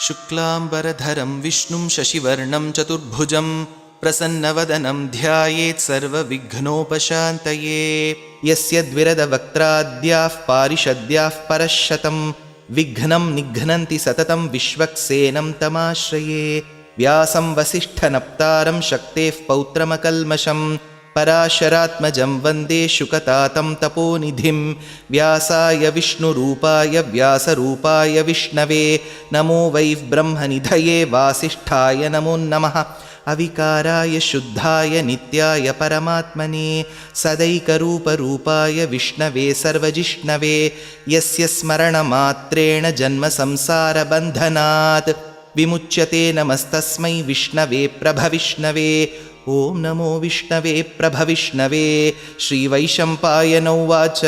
शुक्लाम्बरधरं विष्णुं शशिवर्णं चतुर्भुजं प्रसन्नवदनं ध्यायेत् सर्वविघ्नोपशान्तये। यस्य द्विरदवक्त्राद्याः पारिषद्याः परश्शतं विघ्नं निघ्नन्ति सततं विश्वक्सेनं तमाश्रये। व्यासं वसिष्ठनप्तारं शक्तेः पौत्रमकल्मषं पराशरात्मजं वन्दे शुकतातं तपोनिधिं। व्यासाय विष्णुरूपाय व्यासरूपाय विष्णवे नमो वै ब्रह्मनिधये वासिष्ठाय नमो नमः। अविकाराय शुद्धाय नित्याय परमात्मने सदैकरूपरूपाय विष्णवे सर्वजिष्णवे यस्य स्मरणमात्रेण जन्मसंसारबन्धनात् विमुच्यते। नमस्तस्मै विष्णवे प्रभविष्णवे। ॐ नमो विष्णवे प्रभविष्णवे। श्रीवैशम्पायन उवाच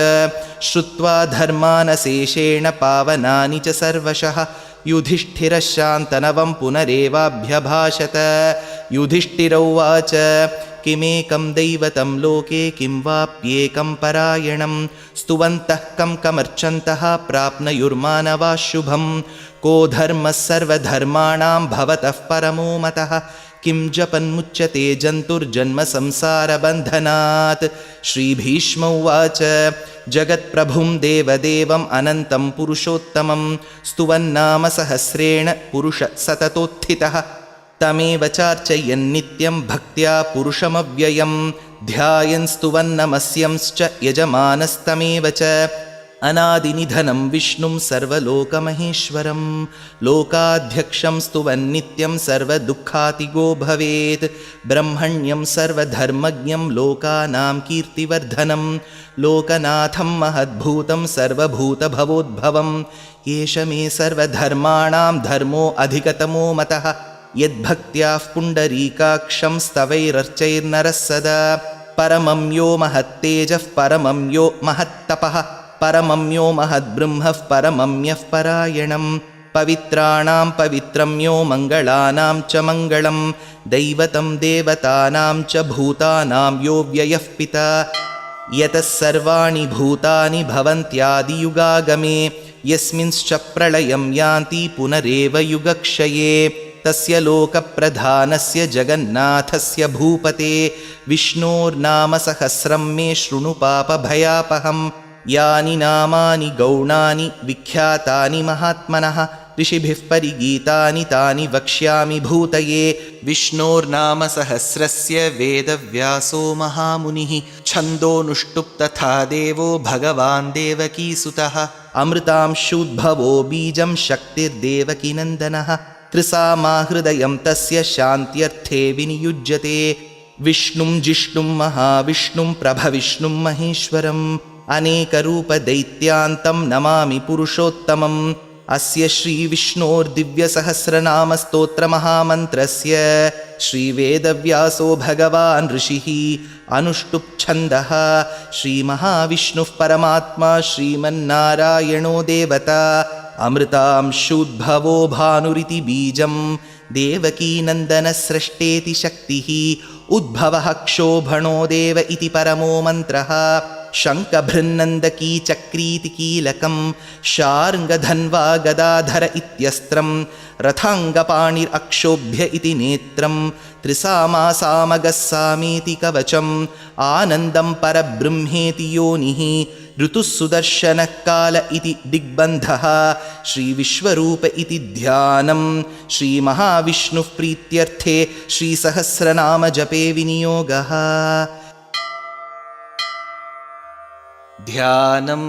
श्रुत्वा धर्मानशेषेण पावनानि च सर्वशः युधिष्ठिरः शान्तनवं पुनरेवाभ्यभाषत। युधिष्ठिर उवाच किमेकं दैवतं लोके किं वाप्येकं परायणं स्तुवन्तः कमर्चन्तः प्राप्नुयुर्मानवाः शुभं। को धर्मः सर्वधर्माणां भवतः परमो मतः किं जपन्मुच्यते जन्तुर्जन्मसंसारबन्धनात्। श्रीभीष्म उवाच जगत्प्रभुं देवदेवम् अनन्तं पुरुषोत्तमं स्तुवन्नाम सहस्रेण पुरुषः सततोत्थितः। तमेव चार्चयन्नित्यं भक्त्या पुरुषमव्ययं ध्यायन् स्तुवन्नमस्यंश्च यजमानस्तमेव च। अनादिनिधनं विष्णुं सर्वलोकमहेश्वरं लोकाध्यक्षं स्तुवन्नित्यं सर्वदुःखातिगो भवेत्। ब्रह्मण्यं सर्वधर्मज्ञं लोकानां कीर्तिवर्धनं लोकनाथं महद्भूतं सर्वभूतभवोद्भवं। एष मे सर्वधर्माणां धर्मो अधिकतमो मतः यद्भक्त्याः पुण्डरीकाक्षं स्तवैरर्चैर्नरः सदा। परमं यो महत्तेजः परमं यो महत्तपः परमं यो महद्ब्रह्मः परमं यः परायणं। पवित्राणां पवित्रं यो मङ्गलानां च मङ्गलं दैवतं देवतानां च भूतानां यो व्ययः पिता। यतः सर्वाणि भूतानि भवन्त्यादियुगागमे यस्मिंश्च प्रलयं यान्ति पुनरेव युगक्षये। तस्य लोकप्रधानस्य जगन्नाथस्य भूपते विष्णोर्नाम सहस्रं मे शृणु पापभयापहं। यानि नामानि गौणानि विख्यातानि महात्मनः ऋषिभिः परिगीतानि तानि वक्ष्यामि भूतये। विष्णोर्नाम सहस्रस्य वेदव्यासो महामुनिः छन्दोनुष्टुप् तथा देवो भगवान् देवकीसुतः। अमृतांशूद्भवो बीजं शक्तिर्देवकीनन्दनः त्रिसामाहृदयं तस्य शान्त्यर्थे विनियुज्यते। विष्णुं जिष्णुं महाविष्णुं प्रभविष्णुं महेश्वरम् अनेकरूपदैत्यान्तं नमामि पुरुषोत्तमम्। अस्य श्रीविष्णोर्दिव्यसहस्रनामस्तोत्रमहामन्त्रस्य श्रीवेदव्यासो भगवान् ऋषिः अनुष्टुप्छन्दः। श्रीमहाविष्णुः परमात्मा श्रीमन्नारायणो देवता अमृतांशूद्भवो भानुरिति बीजं देवकीनन्दनस्रष्टेति शक्तिः उद्भवः क्षोभणो देव इति परमो मन्त्रः। शङ्खभृन्नन्दकी चक्रीति कीलकं शार्ङ्गधन्वा गदाधर इत्यस्त्रं रथाङ्गपाणिरक्षोभ्य इति नेत्रं त्रिसामासामगः सामेति कवचम् आनन्दं परब्रह्मेति योनिः ऋतुः सुदर्शनः काल इति दिग्बन्धः। श्रीविश्वरूप इति ध्यानं श्रीमहाविष्णुः प्रीत्यर्थे श्रीसहस्रनाम जपे विनियोगः। ध्यानं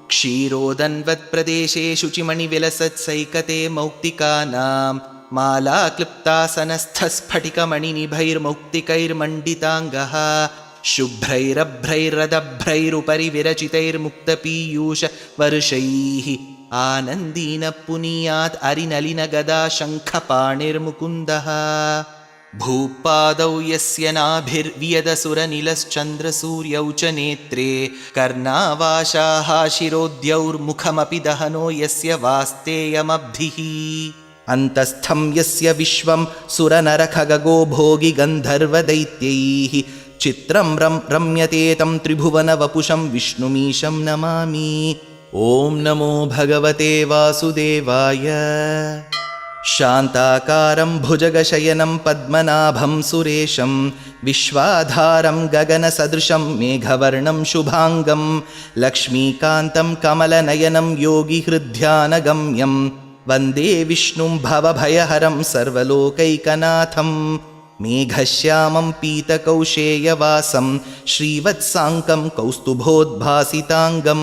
क्षीरोदन्वत्प्रदेशे शुचिमणिविलसत्सैकते मौक्तिकानां मालाक्लुप्तासनस्थस्फटिकमणिनिभैर्मौक्तिकैर्मण्डिताङ्गः शुभ्रैरभ्रैरदभ्रैरुपरि विरचितैर्मुक्तपीयूषवर्षैः आनन्दीन पुनीयात् अरिनलिनगदा शङ्खपाणिर्मुकुन्दः। भूपादौ यस्य नाभिर्वियदसुरनिलश्चन्द्रसूर्यौ च नेत्रे कर्णावाशाः शिरोद्यौर्मुखमपि दहनो यस्य वास्तेयमब्धिः। अन्तस्थं यस्य विश्वं सुरनरखगो भोगि गन्धर्वदैत्यैः चित्रं रम्यते तं त्रिभुवनवपुषं विष्णुमीशं नमामि। ॐ नमो भगवते वासुदेवाय। शान्ताकारं भुजगशयनं पद्मनाभं सुरेशं विश्वाधारं गगनसदृशं मेघवर्णं शुभाङ्गं लक्ष्मीकान्तं कमलनयनं योगिहृद्ध्यानगम्यं वन्दे विष्णुं भवभयहरं सर्वलोकैकनाथं मेघश्यामं पीतकौशेयवासं श्रीवत्साङ्कं कौस्तुभोद्भासिताङ्गं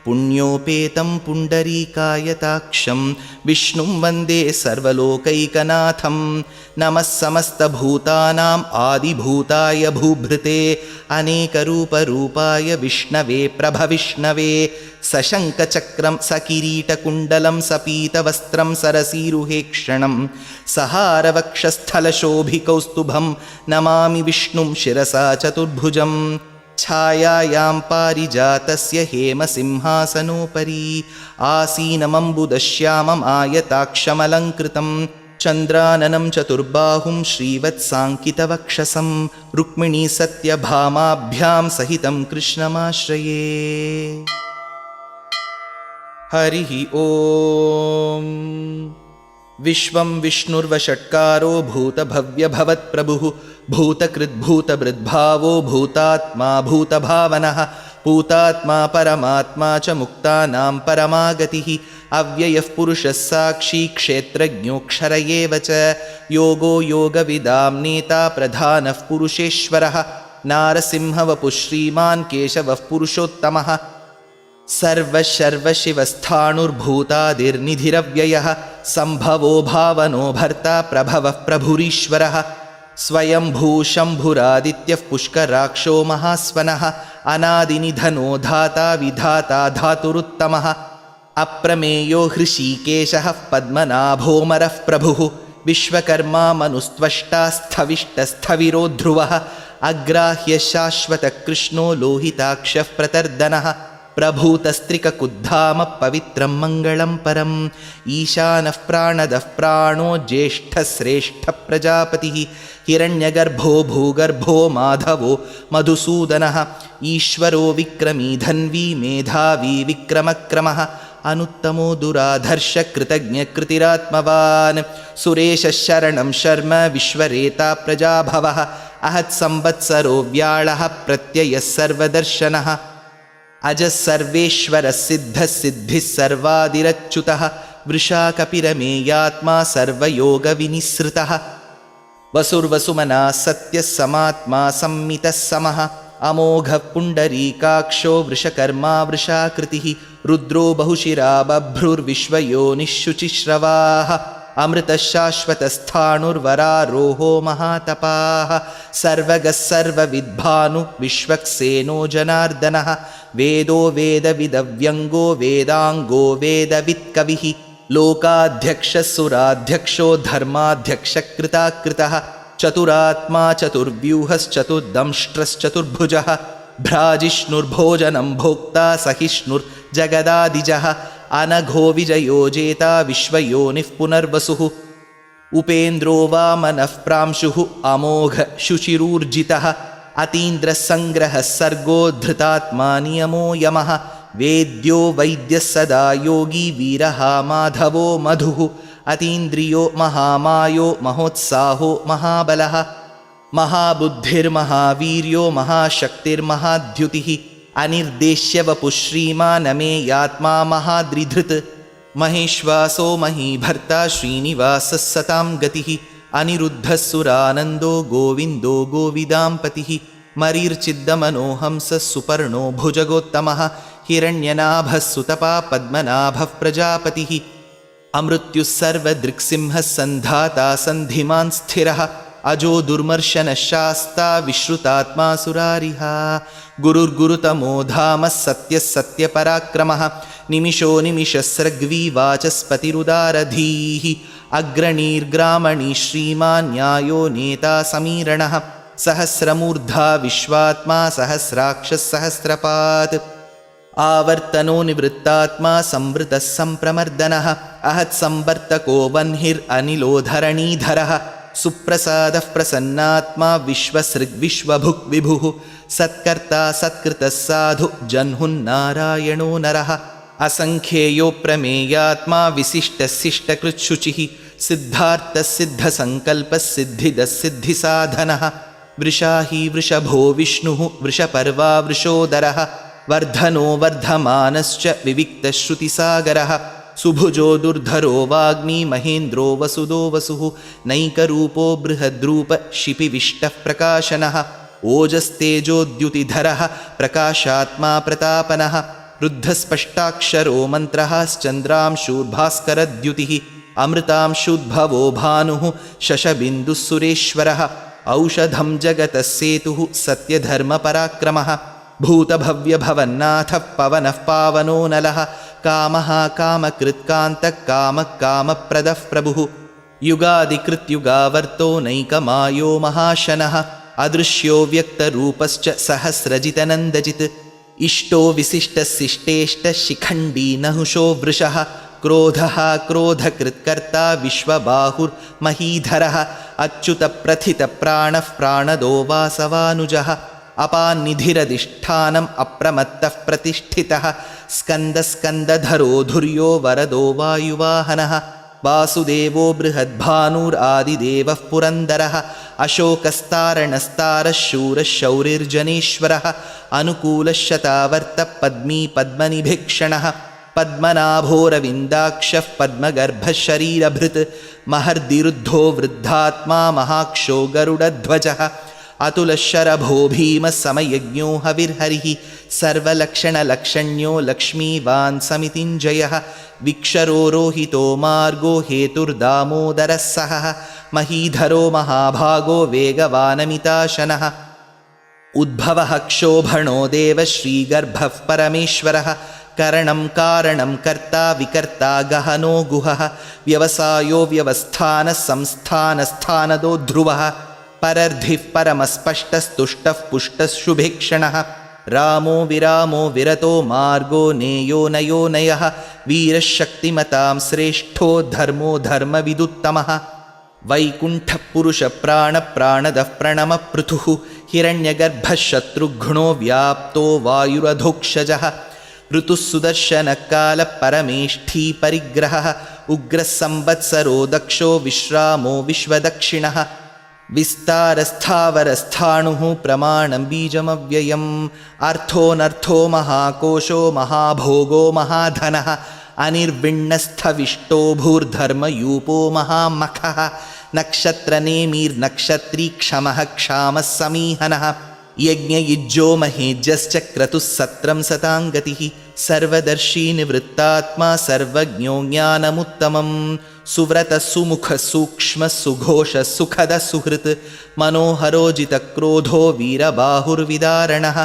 पुण्योपेतं पुण्डरीकायताक्षं विष्णुं वन्दे सर्वलोकैकनाथं नमः समस्तभूतानाम् आदिभूताय भूभृते अनेकरूपरूपाय विष्णवे प्रभविष्णवे सशङ्खचक्रं सकिरीटकुण्डलं सपीतवस्त्रं सरसीरुहेक्षणं सहारवक्षस्थलशोभिकौस्तुभं नमामि विष्णुं शिरसा चतुर्भुजं छायायां पारिजातस्य हेमसिंहासनोपरि आसीनमम्बुदश्यामम् आयताक्षमलङ्कृतं चन्द्राननं चतुर्बाहुं श्रीवत्साङ्कितवक्षसं रुक्मिणी सत्यभामाभ्यां सहितं कृष्णमाश्रये। हरिः ॐ। विश्वं विष्णुर्वषट्कारो भूतभव्यभवत्प्रभुः भूतकृद्भूतभृद्भावो भूतात्मा भूतभावनः भूतात्मा परमात्मा च मुक्तानां परमागतिः अव्ययः पुरुषः साक्षी क्षेत्रज्ञोऽक्षर एव च योगो योगविदां नेता प्रधानः पुरुषेश्वरः नारसिंहवपुः श्रीमान् केशवः पुरुषोत्तमः सर्वशर्वशिवस्थाणुर्भूतादिर्निधिरव्ययः सम्भवो भावनो भर्ता प्रभवः प्रभुरीश्वरः स्वयंभूशम्भुरादित्यः पुष्कराक्षो महास्वनः अनादिनिधनो धाता विधाता धातुरुत्तमः अप्रमेयो हृषीकेशः पद्मनाभोमरः प्रभुः विश्वकर्मा मनुस्त्वष्टा स्थविष्टस्थविरो ध्रुवः अग्राह्य शाश्वतकृष्णो लोहिताक्षः प्रतर्दनः प्रभूतस्त्रिककुद्धाम पवित्रं मङ्गलं परम् ईशानः प्राणदः प्राणो ज्येष्ठश्रेष्ठः प्रजापतिः हिरण्यगर्भो भूगर्भो माधवो मधुसूदनः ईश्वरो विक्रमी धन्वी मेधावी विक्रमक्रमः अनुत्तमो दुराधर्षकृतज्ञकृतिरात्मवान् सुरेशः शरणं शर्म विश्वरेता प्रजाभवः अहत्संवत्सरो व्याळः प्रत्ययः सर्वदर्शनः अजः सर्वेश्वरः सिद्धः सिद्धिः सर्वादिरच्युतः वृषा कपिरमेयात्मा सर्वयोगविनिसृतः वसुर्वसुमनः सत्यः समात्मा संमितः समः अमोघः पुण्डरीकाक्षो वृषकर्मा वृषाकृतिः रुद्रो बहुशिरा बभ्रुर्विश्वयोनिःशुचिश्रवाः अमृतः शाश्वतस्थाणुर्वरारोहो महातपाः सर्वगः सर्वविद्भानु विश्वक्सेनो जनार्दनः वेदो वेदविदव्यङ्गो वेदाङ्गो वेदवित्कविः लोकाध्यक्षः सुराध्यक्षो धर्माध्यक्षकृताकृतः चतुरात्मा चतुर्व्यूहश्चतुर्दंष्ट्रश्चतुर्भुजः भ्राजिष्णुर्भोजनं भोक्ता सहिष्णुर्जगदादिजः अनघो विजयो जेता विश्वयोनिः पुनर्वसुः उपेन्द्रो वामनः प्रांशुः अमोघ शुचिरूर्जितः अतीन्द्रसङ्ग्रहः सर्गो धृतात्मा नियमो यमः वेद्यो वैद्यः सदा योगी वीरः माधवो मधुः अतीन्द्रियो महामायो महोत्साहो महाबलः महाबुद्धिर्महावीर्यो महाशक्तिर्महाद्युतिः अनिर्देश्यवपुः श्रीमानमेयात्मा महाद्रिधृत् महेश्वासो महीभर्ता श्रीनिवासः सतां गतिः अनिरुद्धः सुरानन्दो गोविन्दो गोविदाम्पतिः मरीर्चिद्दमनोहंसः सुपर्णो भुजगोत्तमः हिरण्यनाभः सुतपा पद्मनाभः प्रजापतिः अमृत्युः सर्वदृक्सिंहः सन्धाता सन्धिमान् स्थिरः अजो दुर्मर्शनः शास्ता विश्रुतात्मा सुरारिः गुरुर्गुरुतमो धामः सत्यः सत्यपराक्रमः निमिषो निमिषस्रग्वी वाचस्पतिरुदारधीः अग्रणीर्ग्रामणी श्रीमान् न्यायो नेता समीरणः सहस्रमूर्धा विश्वात्मा सहस्राक्षः सहस्रपात् आवर्तनो निवृत्तात्मा संवृतः सम्प्रमर्दनः अहत्संवर्तको वह्निरनिलोधरणीधरः सुप्रसादः प्रसन्नात्मा विश्वसृग्विश्वभुक् विभुः सत्कर्ता सत्कृतः साधु जह्नुन्नारायणो नरः असङ्ख्येयो प्रमेयात्मा विशिष्टशिष्टकृच्छुचिः सिद्धार्थसिद्धसङ्कल्पसिद्धिदसिद्धिसाधनः वृषाही वृषभो विष्णुः वृषपर्वा वृषोदरः वर्धनो वर्धमानश्च विविक्तश्रुतिसागरः सुभुजो दुर्धरो वाग्मी महेन्द्रो वसुदो वसुः नैकरूपो बृहद्रूप शिपिविष्टः प्रकाशनः ओजस्तेजोद्युतिधरः प्रकाशात्मा प्रतापनः रुद्धस्पष्टाक्षरो मन्त्रः श्चन्द्रांशूर्भास्करद्युतिः अमृतांशुद्भवो भानुः शशबिन्दुः सुरेश्वरः औषधं जगतः सेतुः सत्यधर्मपराक्रमः भूतभव्यभवन्नाथः पवनः पावनो नलः कामः कामकृत्कान्तः कामः कामप्रदः प्रभुः युगादिकृत्युगावर्तो नैकमायो महाशनः अदृश्यो व्यक्तरूपश्च सहस्रजितनन्दजित् इष्टो विशिष्टशिष्टेष्टशिखण्डी नहुषो वृषः क्रोधः क्रोधकृत्कर्ता विश्वबाहुर्महीधरः अच्युतप्रथितप्राणः प्राणदो वासवानुजः अपान्निधिरधिष्ठानम् अप्रमत्तः प्रतिष्ठितः स्कन्दस्कन्दधरो धुर्यो वरदो वायुवाहनः वासुदेवो बृहद्भानुरादिदेवः पुरन्दरः अशोकस्तारणस्तारः शूरः शौरिर्जनेश्वरः अनुकूलः शतावर्तः पद्मी पद्मनिभीक्षणः पद्मनाभोरविन्दाक्षः पद्मगर्भः शरीरभृत् महर्दिरुद्धो वृद्धात्मा महाक्षो गरुडध्वजः अतुलशरभो भीमः समयज्ञो हविर्हरिः सर्वलक्षणलक्षण्यो लक्ष्मीवान् समितिञ्जयः विक्षरो रोहितो मार्गो हेतुर्दामोदरः सहः महीधरो महाभागो वेगवानमिताशनः उद्भवः क्षोभणो देवः श्रीगर्भः परमेश्वरः करणं कारणं कर्ता विकर्ता गहनो गुहः व्यवसायो व्यवस्थानः संस्थानस्थानदो ध्रुवः परर्धिः परमस्पष्टस्तुष्टः पुष्टः शुभेक्षणः रामो विरामो विरतो मार्गो नेयो नयो नयः वीरः शक्तिमतां श्रेष्ठो धर्मो धर्मविदुत्तमः वैकुण्ठः पुरुषप्राणप्राणदः प्रणमपृथुः हिरण्यगर्भः शत्रुघ्नो व्याप्तो वायुरधोक्षजः ऋतुः सुदर्शनकालः परमेष्ठी परिग्रहः उग्रः संवत्सरो दक्षो विश्रामो विश्वदक्षिणः विस्तारस्थावरस्थाणुः प्रमाणं बीजमव्ययम् अर्थोऽनर्थो महाकोशो महाभोगो महाधनः अनिर्विण्णस्थविष्टो भूर्धर्मयूपो महामखः नक्षत्रनेमिर्नक्षत्री क्षमः क्षामः समीहनः यज्ञयुज्यो महेज्यश्च क्रतुः सत्रं सताङ्गतिः सर्वदर्शी निवृत्तात्मा सर्वज्ञो ज्ञानमुत्तमं सुव्रतः सुमुखः सूक्ष्मः सुघोषः सुखदः सुहृत् मनोहरो जितक्रोधो वीरबाहुर्विदारणः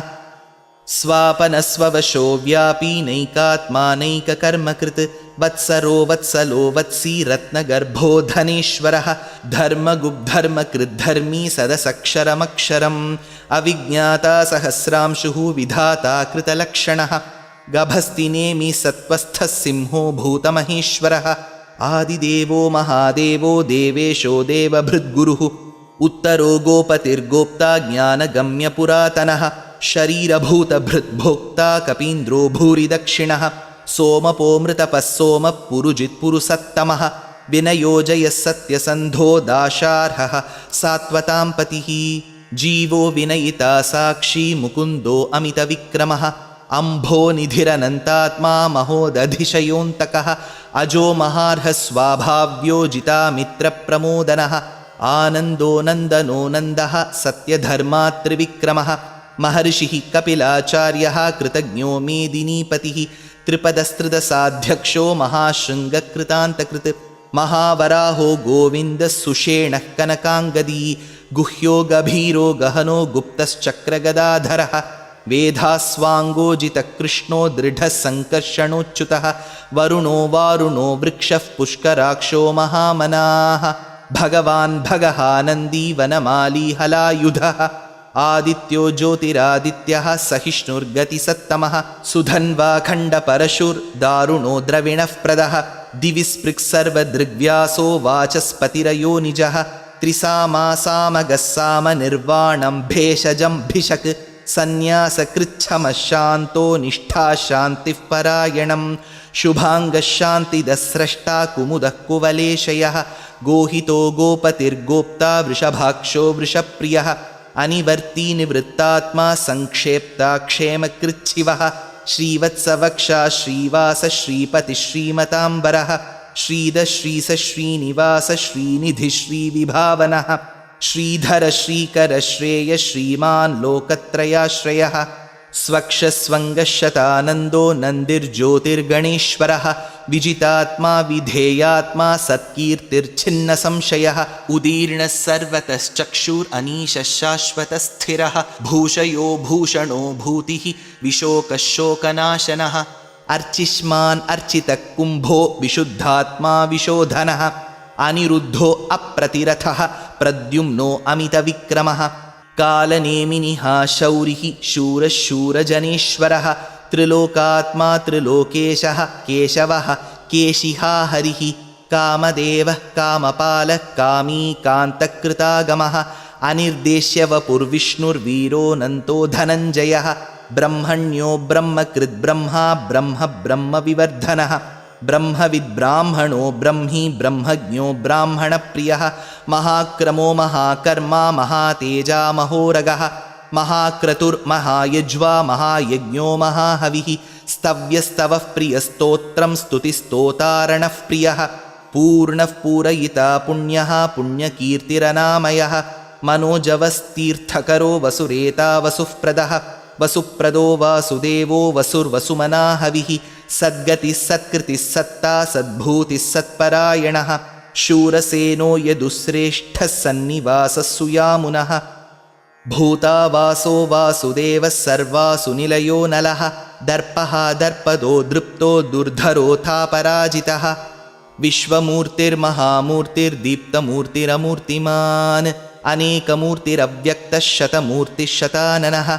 स्वापनस्ववशो व्यापी नैकात्मानैककर्मकृत् वत्सरो वत्सलो वत्सी रत्नगर्भो धनेश्वरः धर्मगुब्धर्मकृद्धर्मी सदसक्षरमक्षरम् अविज्ञाता सहस्रांशुः विधाता कृतलक्षणः गभस्तिनेमि सत्त्वस्थः सिंहो भूतमहेश्वरः आदिदेवो महादेवो देवेशो देवभृद्गुरुः उत्तरो गोपतिर्गोप्ता ज्ञानगम्यपुरातनः शरीरभूतभृद्भोक्ता कपीन्द्रो भूरिदक्षिणः सोमपोमृतपः सोमः पुरुजित्पुरुसत्तमः विनयोजयः सत्यसन्धो दाशार्हः सात्वतां पतिः जीवो विनयिता साक्षी मुकुन्दो अमितविक्रमः अम्भो निधिरनन्तात्मा महोदधिशयोऽन्तकः अजो महार्हः स्वाभाव्यो जितामित्रप्रमोदनः आनन्दो नन्दनो नन्दः सत्यधर्मात्रिविक्रमः महर्षिः कपिलाचार्यः कृतज्ञो मेदिनीपतिः त्रिपदस्त्रिदशाध्यक्षो महाशृङ्गकृतान्तकृत् महावराहो गोविन्दः सुषेणः कनकाङ्गदी गुह्यो गभीरो गहनो गुप्तश्चक्रगदाधरः वेधास्वाङ्गोजितकृष्णो दृढः सङ्कर्षणोच्युतः वरुणो वारुणो वृक्षः पुष्कराक्षो महामनाः भगवान् भगहानन्दी वनमाली हलायुधः आदित्यो ज्योतिरादित्यः सहिष्णुर्गतिसत्तमः सुधन्वाखण्डपरशुर्दारुणो द्रविणः प्रदः दिवि स्पृक्सर्वदृग्व्यासो वाचस्पतिरयो निजः त्रिसामासामगस्सामनिर्वाणं भेषजं भिषक् सन्न्यासकृच्छमः शान्तो निष्ठा शान्तिः परायणं शुभाङ्गशान्तिदस्रष्टा कुमुदः कुवलेशयः गोहितो गोपतिर्गोप्ता वृषभाक्षो वृषप्रियः अनिवर्ती निवृत्तात्मा संक्षेप्ता क्षेमकृच्छिवः श्रीवत्सवक्षा श्रीवास श्रीपतिः श्रीमताम्बरः श्रीधर श्रीस श्रीनिवास श्रीनिधि श्रीविभावनः श्रीधर श्रीकर श्रेय श्रीमान् लोकत्रयाश्रयः स्वक्षस्वङ्गशतानन्दो नन्दिर्ज्योतिर्गणेश्वरः विजितात्मा विधेयात्मा सत्कीर्तिर्छिन्नसंशयः उदीर्णः सर्वतश्चक्षुरनीशः शाश्वतस्थिरः भूषयो भूषणो भूतिः विशोकशोकनाशनः अर्चिष्मान् अर्चितः कुम्भो विशुद्धात्मा विशोधनः अनिरुद्धो अप्रतिरथः प्रद्युम्नो अमितविक्रमः कालनेमिनिः शौरिः शूरः शूरजनेश्वरः त्रिलोकात्मा त्रिलोकेशः केशवः केशिहा हरिः कामदेवः कामपालः कामी कान्तकृतागमः अनिर्देश्य वपुर्विष्णुर्वीरोऽनन्तो धनञ्जयः ब्रह्मण्यो ब्रह्मकृद्ब्रह्मा ब्रह्म ब्रह्मविवर्धनः ब्रह्मविद्ब्राह्मणो ब्रह्मी ब्रह्मज्ञो ब्राह्मणप्रियः महाक्रमो महाकर्मा महातेजा महोरगः महाक्रतुर्महायज्वा महायज्ञो महाहविः स्तव्यस्तवः प्रियस्तोत्रं स्तुतिस्तोतारणः प्रियः पूर्णः पूरयिता पुण्यः पुण्यकीर्तिरनामयः मनोजवस्तीर्थकरो वसुरेता वसुःप्रदः वसुप्रदो वासुदेवो वसुर्वसुमना हविः सद्गतिः सत्कृतिः सत्ता सद्भूतिः सत्परायणः शूरसेनो यदुश्रेष्ठः सन्निवासः सुयामुनः भूतावासो वासुदेवः सर्वासु निलयो नलः दर्पः दर्पदो दृप्तो दुर्धरोऽथापराजितः विश्वमूर्तिर्महामूर्तिर्दीप्तमूर्तिरमूर्तिमान् अनेकमूर्तिरव्यक्तः शतमूर्तिः शताननः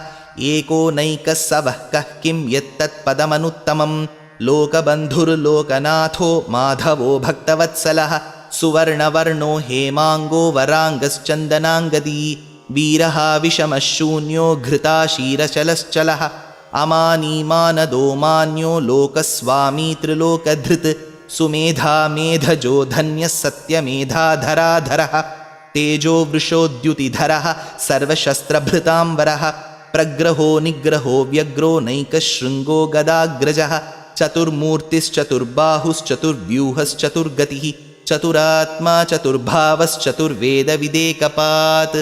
एको नैकः स वः कः किं यत्तत्पदमनुत्तमं लोकबन्धुर्लोकनाथो माधवो भक्तवत्सलः सुवर्णवर्णो हेमाङ्गो वराङ्गश्चन्दनाङ्गदी वीरः विषमः शून्यो घृताशीरचलश्चलः अमानीमानदो मान्यो लोकस्वामी त्रिलोकधृत् सुमेधा मेधजो धन्यः सत्यमेधाधराधरः तेजो वृषोद्युतिधरः सर्वशस्त्रभृताम्बरः प्रग्रहो निग्रहो व्यग्रो नैकशृङ्गो गदाग्रजः चतुर्मूर्तिश्चतुर्बाहुश्चतुर्व्यूहश्चतुर्गतिः चतुरात्मा चतुर्भावश्चतुर्वेदविदेकपात्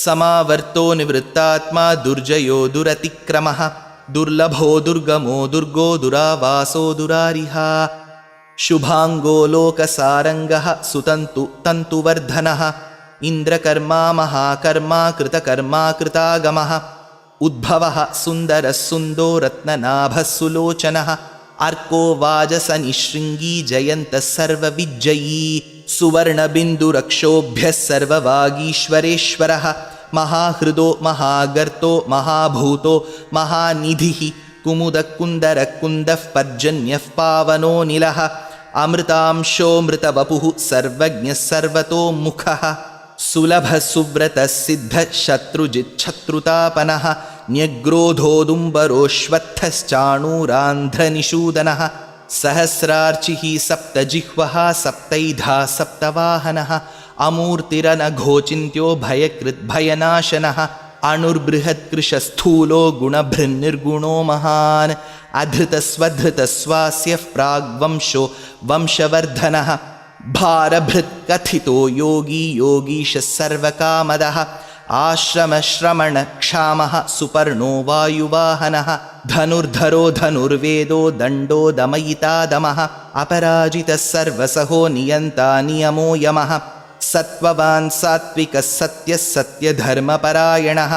समावर्तो निवृत्तात्मा दुर्जयो दुरतिक्रमः दुर्लभो दुर्गमो दुर्गो दुरावासो दुरारिहा शुभाङ्गो लोकसारङ्गः सुतन्तु तन्तुवर्धनः इन्द्रकर्मा महाकर्मा कृतकर्मा कृतागमः उद्भवः सुन्दरः सुन्दो रत्ननाभः सुलोचनः अर्को वाजसनिशृङ्गी जयन्तः सर्वविज्जयी सुवर्णबिन्दुरक्षोभ्यः सर्ववागीश्वरेश्वरः महाहृदो महागर्तो महाभूतो महानिधिः कुमुदकुन्दरकुन्दः पर्जन्यः पावनो निलः अमृतांशोऽमृतवपुः सर्वज्ञः सर्वतोमुखः सुलभः सुव्रतः सिद्धः शत्रुजिच्छत्रुतापनः न्यग्रोधोदुम्बरोऽश्वत्थश्चाणूरान्ध्रनिषूदनः सहस्रार्चिः सप्तजिह्वः सप्तैधा सप्तवाहनः अमूर्तिरनघोचिन्त्यो भयकृद्भयनाशनः अणुर्बृहत्कृशस्थूलो गुणभृन्निर्गुणो महान् अधृतस्वधृतस्वास्यः प्राग्वंशो वंशवर्धनः भारभृत्कथितो योगी योगीशः सर्वकामदः आश्रमश्रमणक्षामः सुपर्णो वायुवाहनः धनुर्धरो धनुर्वेदो दण्डो दमयितादमः अपराजितः सर्वसहो नियन्ता नियमो यमः सत्त्ववान् सात्विकः सत्यः सत्यधर्मपरायणः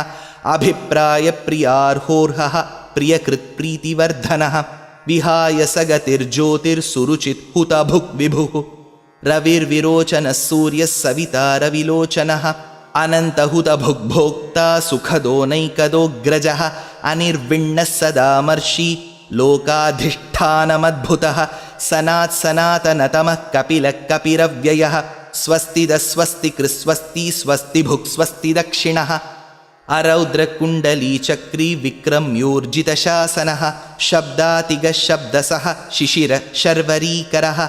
अभिप्रायप्रियार्होर्हः प्रियकृत्प्रीतिवर्धनः विहाय सगतिर्ज्योतिर्सुरुचित् हुतभुक् विभुः रविर्विरोचनः सूर्यः सविता रविलोचनः अनन्तहुतभुग्भोक्ता सुखदो नैकदोऽग्रजः अनिर्विण्णः सदामर्षि लोकाधिष्ठानमद्भुतः सनात्सनातनतमः कपिलः कपिरव्ययः स्वस्तिदस्वस्तिकृस्वस्ति स्वस्तिभुक् स्वस्ति दक्षिणः अरौद्रकुण्डलीचक्री विक्रम्योर्जितशासनः शब्दातिगशब्दसः शिशिरशर्वरीकरः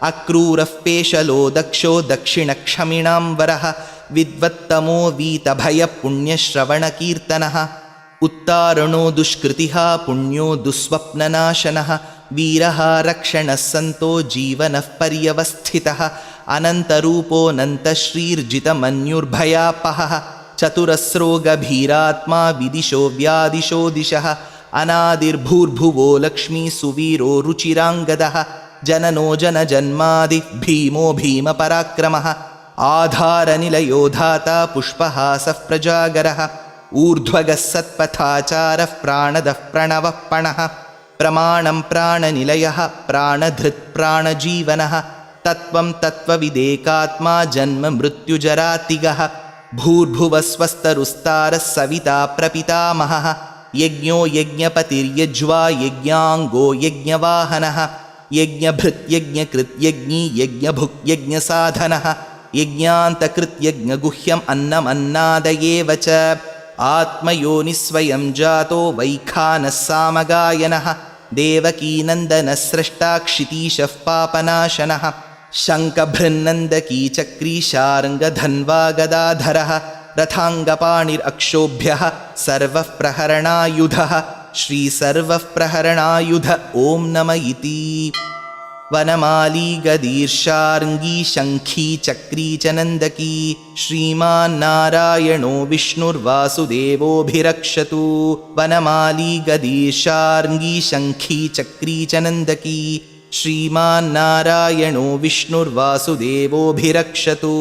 अक्रूरः पेशलो दक्षो दक्षिणक्षमिणाम्बरः विद्वत्तमो वीतभयपुण्यश्रवणकीर्तनः उत्तारणो दुष्कृतिः पुण्यो दुःस्वप्ननाशनः वीरः रक्षणः सन्तो जीवनः पर्यवस्थितः अनन्तरूपोऽनन्तश्रीर्जितमन्युर्भयापहः चतुरस्रो गभीरात्मा विदिशो व्यादिशो दिशः अनादिर्भूर्भुवो लक्ष्मी सुवीरो रुचिराङ्गदः जननो जनजन्मादि भीमो भीमपराक्रमः आधारनिलयो धाता पुष्पहासः प्रजागरः ऊर्ध्वगः सत्पथाचारः प्राणदः प्रणवः पणः प्रमाणं प्राणनिलयः प्राणधृत् प्राणजीवनः तत्त्वं तत्त्वविदेकात्मा जन्म मृत्युजरातिगः भूर्भुवस्वस्तरुस्तारः सविता प्रपितामहः यज्ञो यज्ञपतिर्यज्वा यज्ञाङ्गो यज्ञवाहनः यज्ञभृत् यज्ञकृत् यज्ञी यज्ञभुक् यज्ञसाधनः यज्ञान्तकृत् यज्ञगुह्यम् अन्नमन्नादयेव च आत्मयोनिस्वयं जातो वैखानः सामगायनः देवकीनन्दनः स्रष्टा क्षितीशः पापनाशनः शङ्खभृन्नन्दकी चक्री शार्ङ्गधन्वा गदाधरः रथाङ्गपाणिरक्षोभ्यः सर्वः प्रहरणायुधः श्रीसर्वः प्रहरणायुध ॐ नम इति। वनमाली गदीर्षार्ङ्गी शङ्खी चक्री च नन्दकी श्रीमान्नारायणो विष्णुर्वासुदेवोऽभिरक्षतु वनमाली गदीर्षार्ङ्गी शङ्खी चक्री च नन्दकी श्रीमान्नारायणो विष्णुर्वासुदेवोऽभिरक्षतु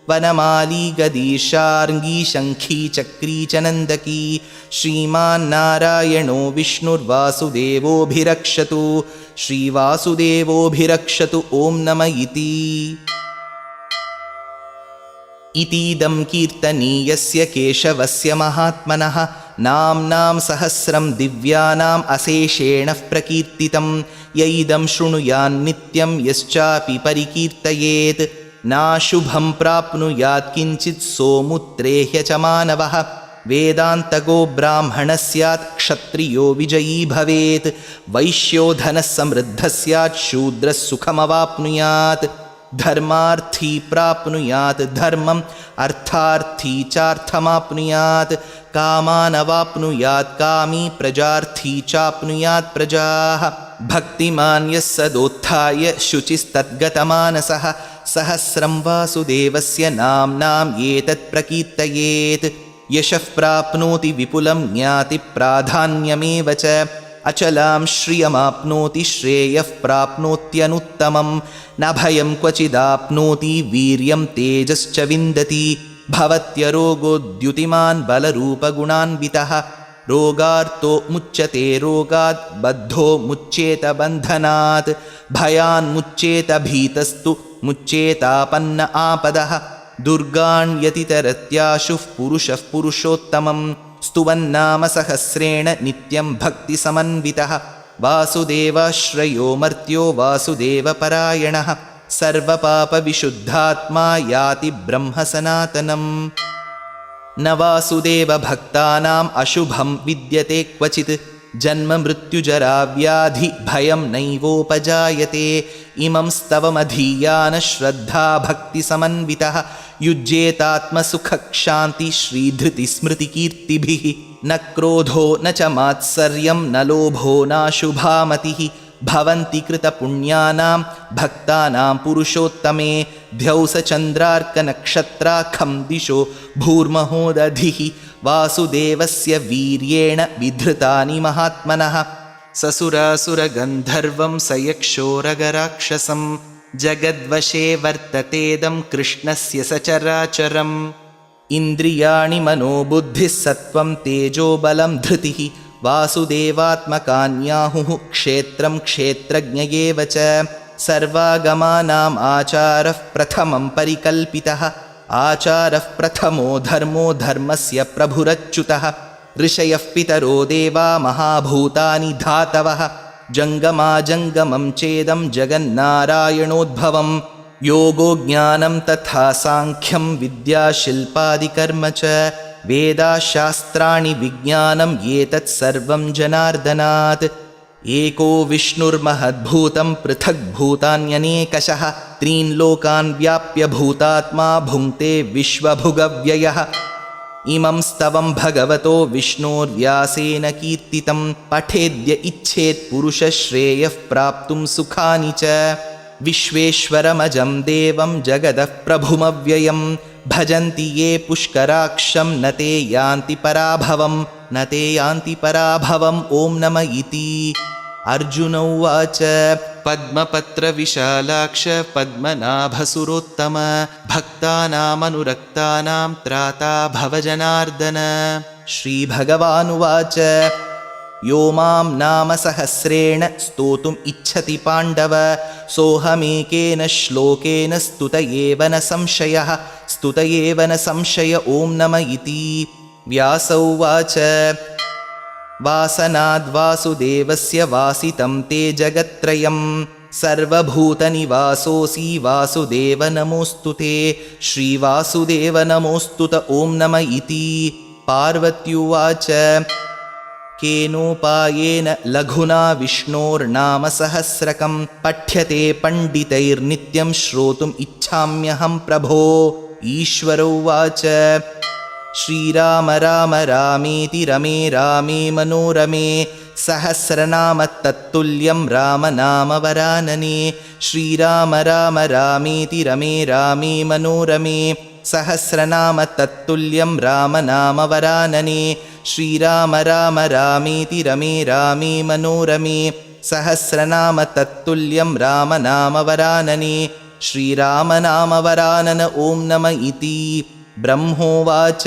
वनमाली गदीर्षार्ङ्गी शङ्खी चक्री च नन्दकी श्रीमान्नारायणो विष्णुर्वासुदेवोऽभिरक्षतु श्रीवासुदेवोऽभिरक्षतु ॐ नम इति। इतीदं कीर्तनीयस्य केशवस्य महात्मनः नाम्नां सहस्रं दिव्यानाम् अशेषेण प्रकीर्तितं य इदं शृणुयान्नित्यं यश्चापि परिकीर्तयेत् नाशुभं प्राप्नुयात् किञ्चित् सोमुत्रेह्य च मानवः वेदान्तगो ब्राह्मणः स्यात् क्षत्रियो विजयी भवेत् वैश्यो धनः समृद्धः स्यात् शूद्रः सुखमवाप्नुयात् धर्मार्थी प्राप्नुयात् धर्मम् अर्थार्थी चार्थमाप्नुयात् कामानवाप्नुयात् कामी प्रजार्थी चाप्नुयात् प्रजाः भक्तिमान् यः सदोत्थाय शुचिस्तद्गतमानसः सहस्रं वासुदेवस्य नाम्नाम् एतत् प्रकीर्तयेत् यशः प्राप्नोति विपुलं ज्ञाति प्राधान्यमेव च अचलां श्रियमाप्नोति श्रेयः प्राप्नोत्यनुत्तमं न भयं क्वचिदाप्नोति वीर्यं तेजश्च विन्दति भवत्यरोगोद्युतिमान् बलरूपगुणान्वितः रोगार्तो मुच्यते रोगात् बद्धो मुच्येत बन्धनात् भयान्मुच्येत भीतस्तु मुच्येतापन्न आपदः दुर्गाण्यतितरत्याशुः पुरुषः पुरुषोत्तमं स्तुवन्नाम सहस्रेण नित्यं भक्तिसमन्वितः वासुदेवाश्रयो मर्त्यो वासुदेवपरायणः सर्वपापविशुद्धात्मा याति ब्रह्म सनातनम् न वासुदेवभक्तानाम् अशुभं विद्यते क्वचित् जन्म मृत्युजराव्याधि भयं नैवोपजायते इमं स्तवमधीयानः श्रद्धा भक्तिसमन्वितः युज्येतात्मसुखक्षान्ति श्रीधृतिस्मृतिकीर्तिभिः न क्रोधो न च मात्सर्यं न लोभो नाशुभामतिः भवन्ति कृतपुण्यानां भक्तानां पुरुषोत्तमे ध्यौसचन्द्रार्कनक्षत्राखं दिशो भूर्महोदधिः वासुदेवस्य वीर्येण विधृतानि महात्मनः ससुरासुरगन्धर्वं सयक्षोरगराक्षसं जगद्वशे वर्ततेदं कृष्णस्य सचराचरम् इन्द्रियाणि मनोबुद्धिः सत्त्वं तेजोबलं धृतिः वासुदेवात्मकान्याहुः क्षेत्रं क्षेत्रज्ञ एव च सर्वागमानाम् आचारः प्रथमं परिकल्पितः आचारः प्रथमो धर्मो धर्मस्य प्रभुरच्युतः ऋषयः पितरो देवा महाभूतानि धातवः जङ्गमाजङ्गमं चेदं जगन्नारायणोद्भवं योगो ज्ञानं तथा साङ्ख्यं विद्या शिल्पादिकर्म च वेदाशास्त्राणि विज्ञानं एतत् सर्वं जनार्दनात्। एको विष्णुर्महद्भूतं पृथग्भूतान्यनेकशः त्रीन् लोकान् व्याप्य भूतात्मा भुङ्क्ते विश्वभुगव्ययः। इमं स्तवं भगवतो विष्णोर्व्यासेन कीर्तितं पठेद्य इच्छेत् पुरुषश्रेयः प्राप्तुं सुखानि च। विश्वेश्वरमजं देवं जगदः प्रभुमव्ययं भजन्ति ये पुष्कराक्षं न ते यान्ति पराभवम् ॐ नम इति। अर्जुन उवाच पद्मपत्रविशालाक्ष पद्मनाभसुरोत्तम भक्तानामनुरक्तानां त्राता भव जनार्दन। श्रीभगवानुवाच यो मां नाम सहस्रेण स्तोतुम् इच्छति पाण्डव सोऽहमेकेन श्लोकेन स्तुत एव न संशय ॐ नम इति। व्यास उवाच वासनाद्वासुदेवस्य वासितं ते जगत्त्रयं सर्वभूतनिवासोऽसि वासुदेव नमोऽस्तु ते। श्रीवासुदेव नमोऽस्तुत ॐ नम इति। पार्वत्युवाच केनोपायेन लघुना विष्णोर्नाम सहस्रकं पठ्यते पण्डितैर्नित्यं श्रोतुम् इच्छाम्यहं प्रभो। ईश्वर उवाच श्रीराम राम रामेति रमे रामे मनोरमे सहस्रनाम तत्तुल्यं राम नाम वरानने। श्रीराम राम रामेति रमे रामे मनोरमे सहस्रनाम तत्तुल्यं राम नाम वरानने। श्रीराम राम रामेति रमे रामे मनोरमे सहस्रनाम तत्तुल्यं राम नाम वरानने। श्रीराम नाम वरानन ॐ नम इति। ब्रह्मोवाच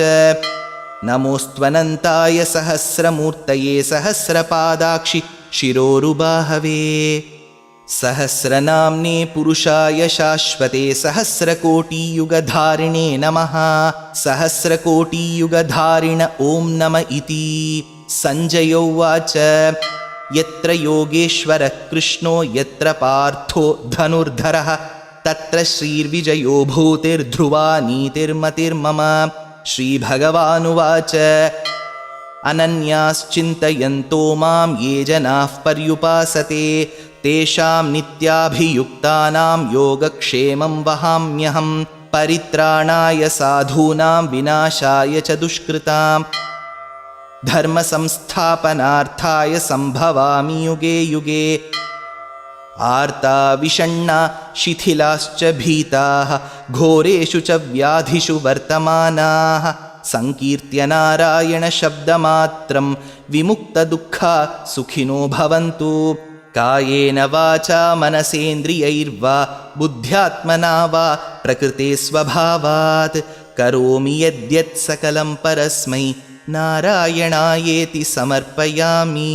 नमोऽस्त्वनन्ताय सहस्रमूर्तये सहस्रपादाक्षि शिरोरुबाहवे सहस्रनाम्ने पुरुषाय शाश्वते सहस्रकोटियुगधारिणे नमः। सहस्रकोटियुगधारिण ॐ नम इति। सञ्जय उवाच यत्र योगेश्वरः कृष्णो यत्र पार्थो धनुर्धरः तत्र श्रीर्विजयो भूतिर्ध्रुवा नीतिर्मतिर्मम। श्रीभगवानुवाच अनन्याश्चिन्तयन्तो मां ये जनाः पर्युपासते तेषां नित्याभियुक्तानां योगक्षेमं वहाम्यहं परित्राणाय साधूनां विनाशाय च दुष्कृतां धर्मसंस्थापनार्थाय सम्भवामि युगे युगे। आर्ता विषण्णा शिथिलाश्च भीताः घोरेषु च व्याधिषु वर्तमानाः संकीर्त्य नारायणशब्दमात्रं विमुक्तदुःखा सुखिनो भवन्तु। कायेन वाचा मनसेन्द्रियैर्वा बुद्ध्यात्मना वा प्रकृते स्वभावात् करोमि यद्यत् सकलं परस्मै नारायणायेति समर्पयामि।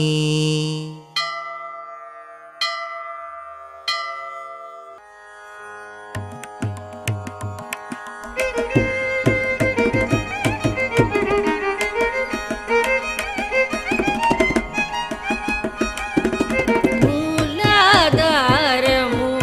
मूलाधारमूर्ति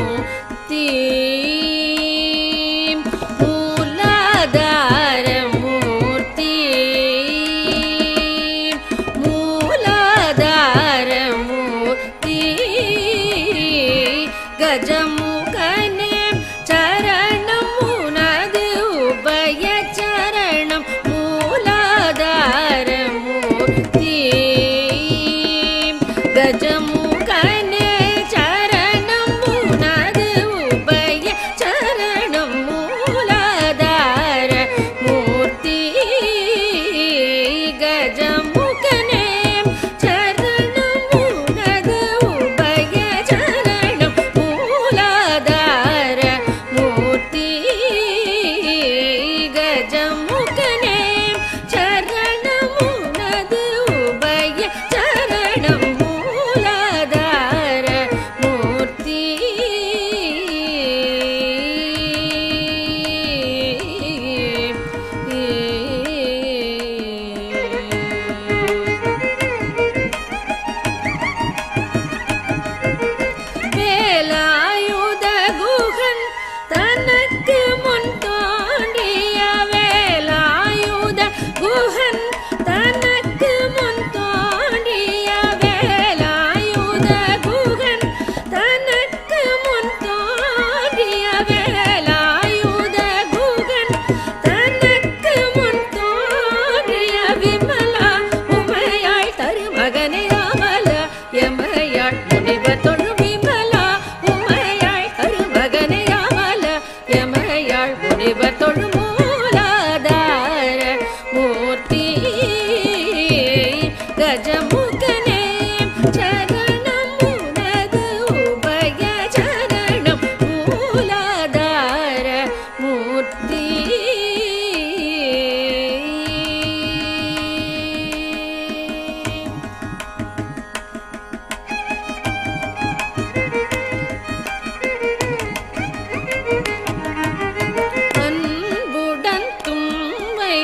குகன் தனக்கு முன் தோன்றிய வேலாயுத குகன் தனக்கு முன் தோன்றிய வேலாயுத குகன் தனக்கு முன் தோன்றிய விமலா உமையாள் தருமகனை அமல எமையாள் முனிவர் தொழும் விமலா உமையாள் தருமகனை அமல எமையாள் முனிவர் தொழும் மூலாதார மூர்த்தி கஜமுகனே சரணம் உனது உபய சரணம் மூலாதார மூர்த்தி. அன்புடன் தும்மை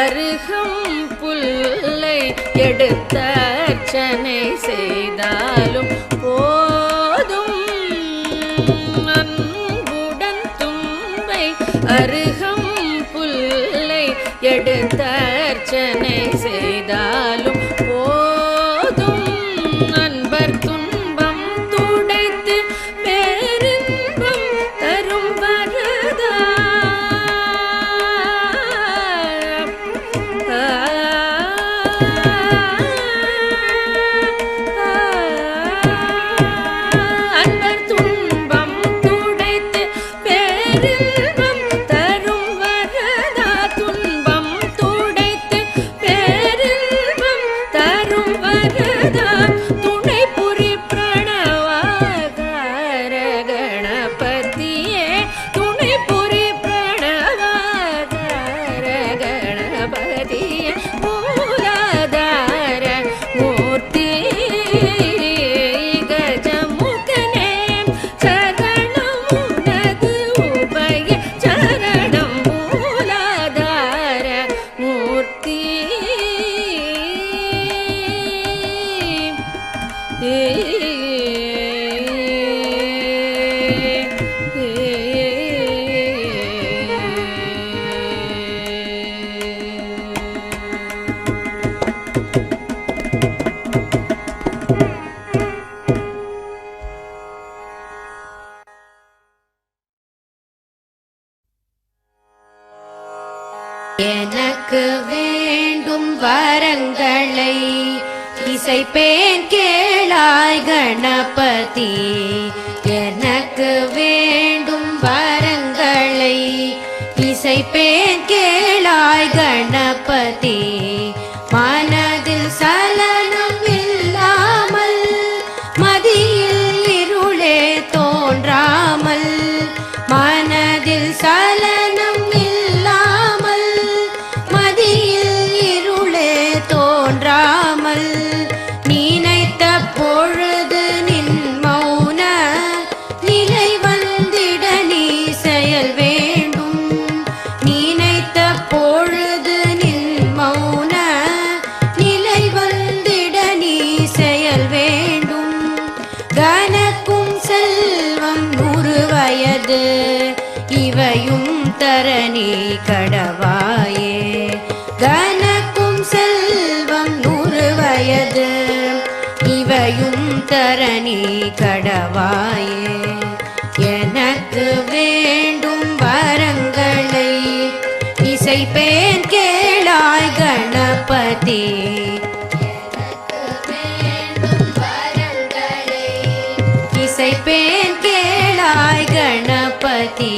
அருகம் புல்லை எடுத்தர்ச்சனை செய்தாலும் போதும். அன்புடன் தும்பை அருகம் புல்லை எடுத்தர்ச்சனை செய்தாலும் போதும். அன்பர் துன்பம் துடைத்து பேரின்பம் தரும் வரதா அன்பர் துன்பம் துடைத்து பேரின்பம் தரும் வரதா துன்பம் துடைத்து பேரின்பம் தரும் வரதா துணை புரி பிரணவாகார கணபதியே துணை புரி பிரணவாகார கணபதியே மூலாதார மூர்த்தி கஜமுகனே சரணம் உனது உபய சரணம் மூலாதார மூர்த்தி. எனக்கு வேண்டும் வரங்களை இசைப்பேன் கேளாய் கணபதி. எனக்கு வேண்டும் வரங்களை இசைப்பேன் கேளாய் கணபதி. மனதில் சலனம் இல்லாமல் மதியில் இருளே தோன்றாமல் மனதில் சலனம் இல்லாமல் மதியில் இருளே தோன்றாமல் நினைத்த பொழுது நின் மௌன நிலை வந்திட நீ செயல் வேண்டும். நினைத்த பொழுது நின் மௌன நிலை வந்திட நீ செயல் வேண்டும். கனக்கும் செல்வம் 100 வயது இவையும் தரணி கடவாயே. கனக்கும் செல்வம் 100 வயது இவையும் தரணி கடவாயே. எனக்கு வேண்டும் வரங்களை இசைப்பேன் கேளாய் கணபதி. இசைப்பேன் கேளாய் கணபதி.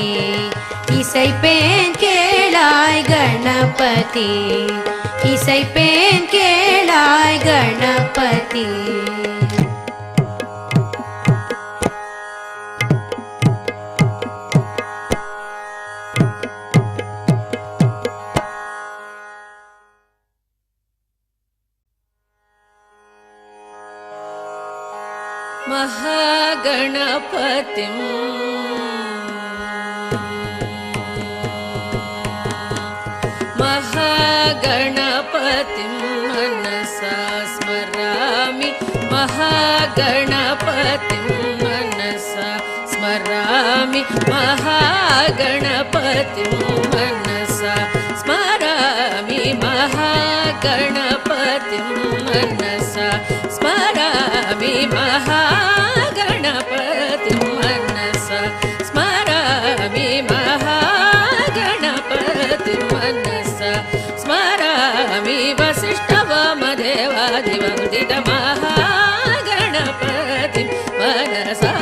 இசைப்பேன் கேளாய் கணபதி. இசைப்பேன் கேளாய் கணபதி. महागणपतिं महागणपतिं मनसा स्मरामि महागणपतिं मनसा स्मरामि महागणपतिं मनसा स्मरामि महागणपतिं मनसा स्मरामि महागणपतिं मनसा स्मरामि महागणपतिं मनसा स्मरामि वसिष्ठवामदेवादिवन्दितमहागणपतिं मनसा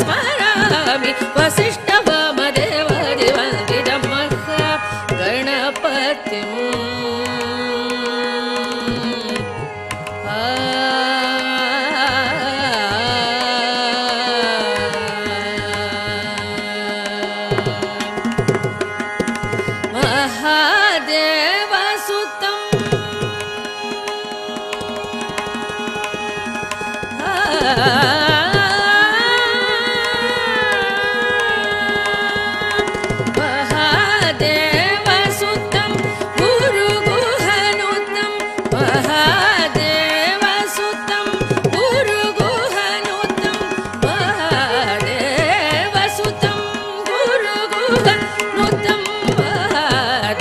स्मरामि वसिष्ठवामदेवादिवन्दितमहागणपतिं महादेवसुतं महादेवसुतं गुरुगुहनुतं महादेवसुतं गुरुगुहनुतं महादेवसुतं गुरुगुहनुतं महादेवसुतं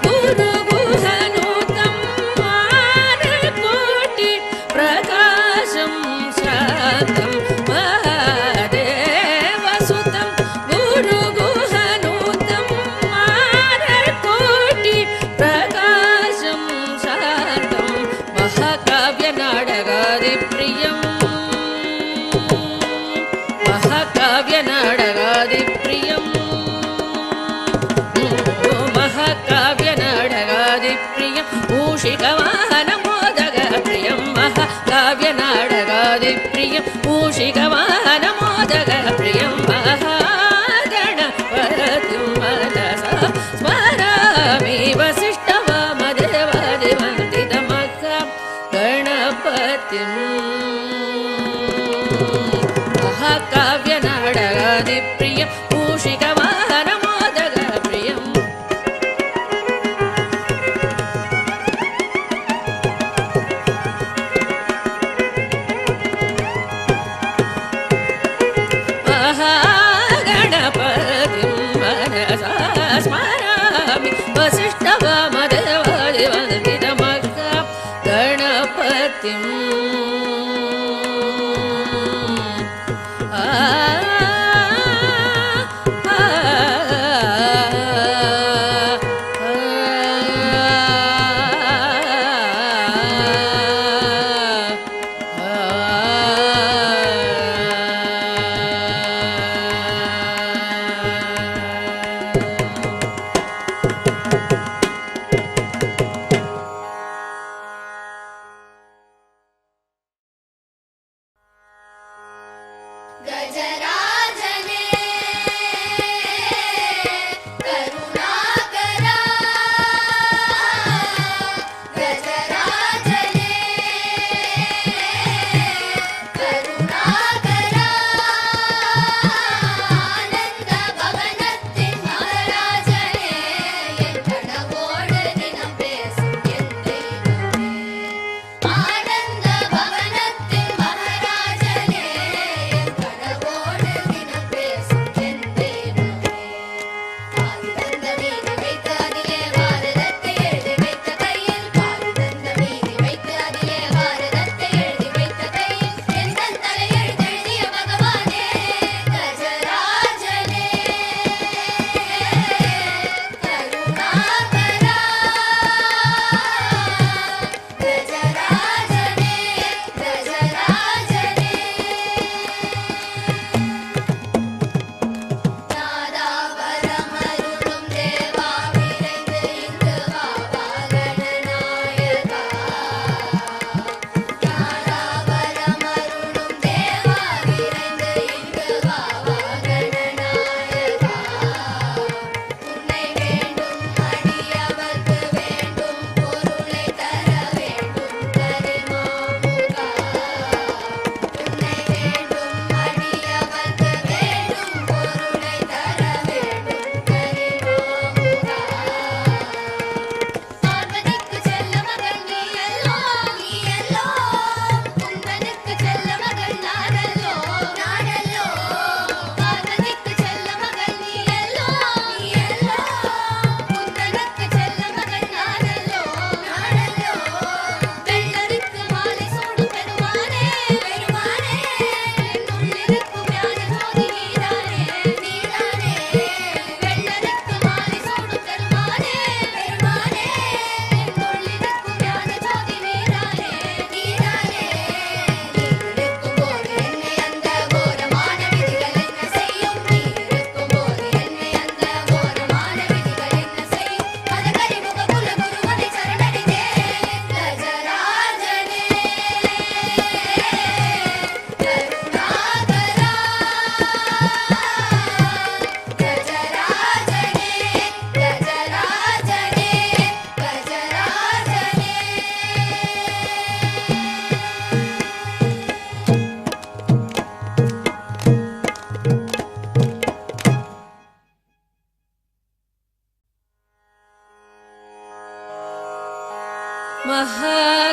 गुरुगुहनुतं मानकोटि प्रकाशं शान्तं महादेवसुतं गुरुगुहनुतं मानकोटि प्रकाशं शान्तं महाकाव्यनाटकादिप्रियं महाकाव्यनाटकादिप्रियं महाकाव्यनाटकादिप्रियं मूषिकवाहनमोदकप्रियं महाकाव्यनाटकादिप्रियं मूषिकवाहनमोदकप्रियं महागणपतिं मनसा स्मरामि वसिष्ठवामदेवादिवन्दितमहागणपतिं महाकाव्यनाटकादिप्रियं मूषिकवाहनमोदकप्रियं महागणपतिं मनसा स्मरामि वसिष्ठवामदेवादिवन्दितमहागणपतिं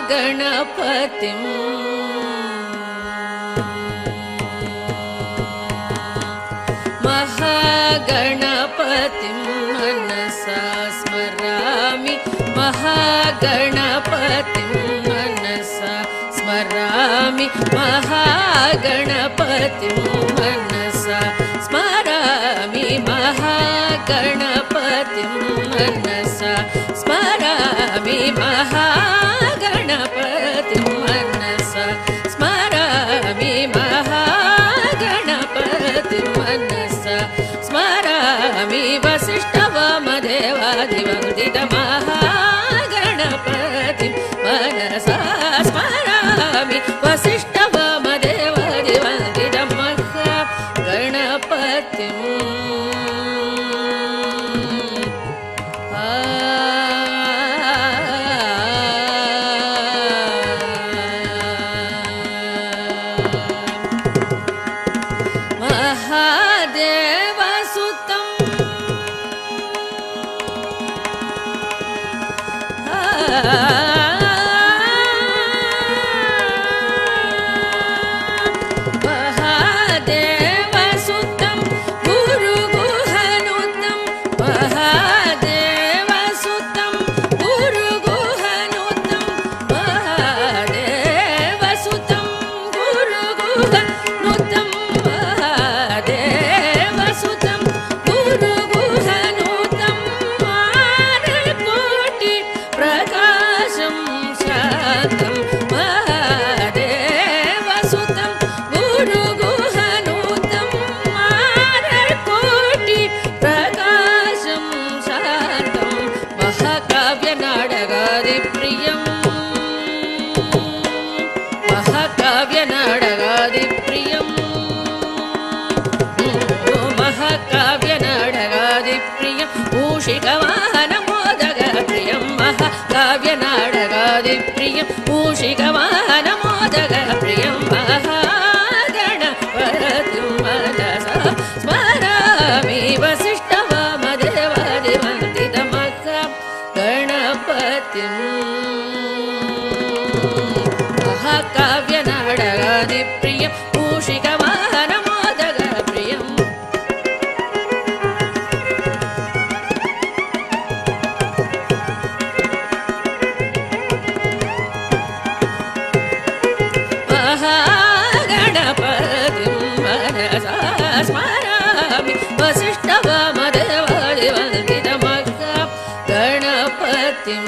महागणपतिं मनसा स्मरामि महागणपतिं मनसा स्मरामि महागणपतिं मनसा स्मरामि महागणपतिं मनसा स्मरामि महागणपतिं मनसा स्मरामि महागणपतिं मनसा स्मरामि वसिष्ठवामदेवादिवन्दितमहागणपतिं मनसा स्मरामि वसिष्ठवामदेवादिवन्दितमहागणपतिं महादेवसुतं महादेवसुतं गुरुगुहनुतं महादेवसुतं गुरुगुहनुतं महादेवसुतं गुरुगुहनुतं महादेवसुतं गुरुगुहनुतं मानकोटि प्रकाशं शान्तं महादेवसुतं गुरुगुहनुतं मानकोटि प्रकाशं शान्तं महाकाव्यनाटकादिप्रियं महाकाव्यनाटकादिप्रियं महाकाव्यनाटकादिप्रियं मूषिकवाहनमोदकप्रियं महाकाव्यनाटकादिप्रियं मूषिकवाहनमोदकप्रियं महागणपतिं मनसा स्मरामि वसिष्ठवामदेवादिवन्दितमहागणपतिं महाकाव्यनाटकादिप्रियं मूषिकवाहनमोदकप्रियं महागणपतिं मनसा स्मरामि वसिष्ठवामदेवादिवन्दितमहागणपतिं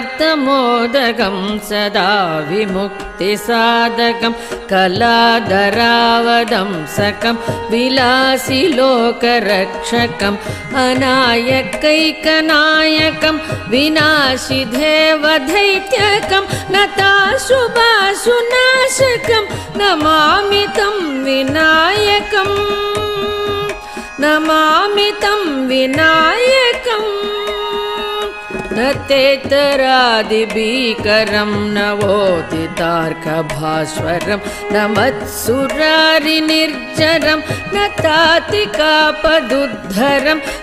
मुदाकरार्थमोदकं सदा विमुक्तिसाधकं कलाधरावदंसकं विलासिलोकरक्षकम् अनायकैकनायकं विनाशिदेवदैत्यकं नताशुभाशुनाशकं नमामि तं विनायकं नमामि तं विनायकम् नतेतरादिभीकरं नवोदितार्कभास्वरं नमत्सुरारिनिर्जरं नतातिकापदुद्धरं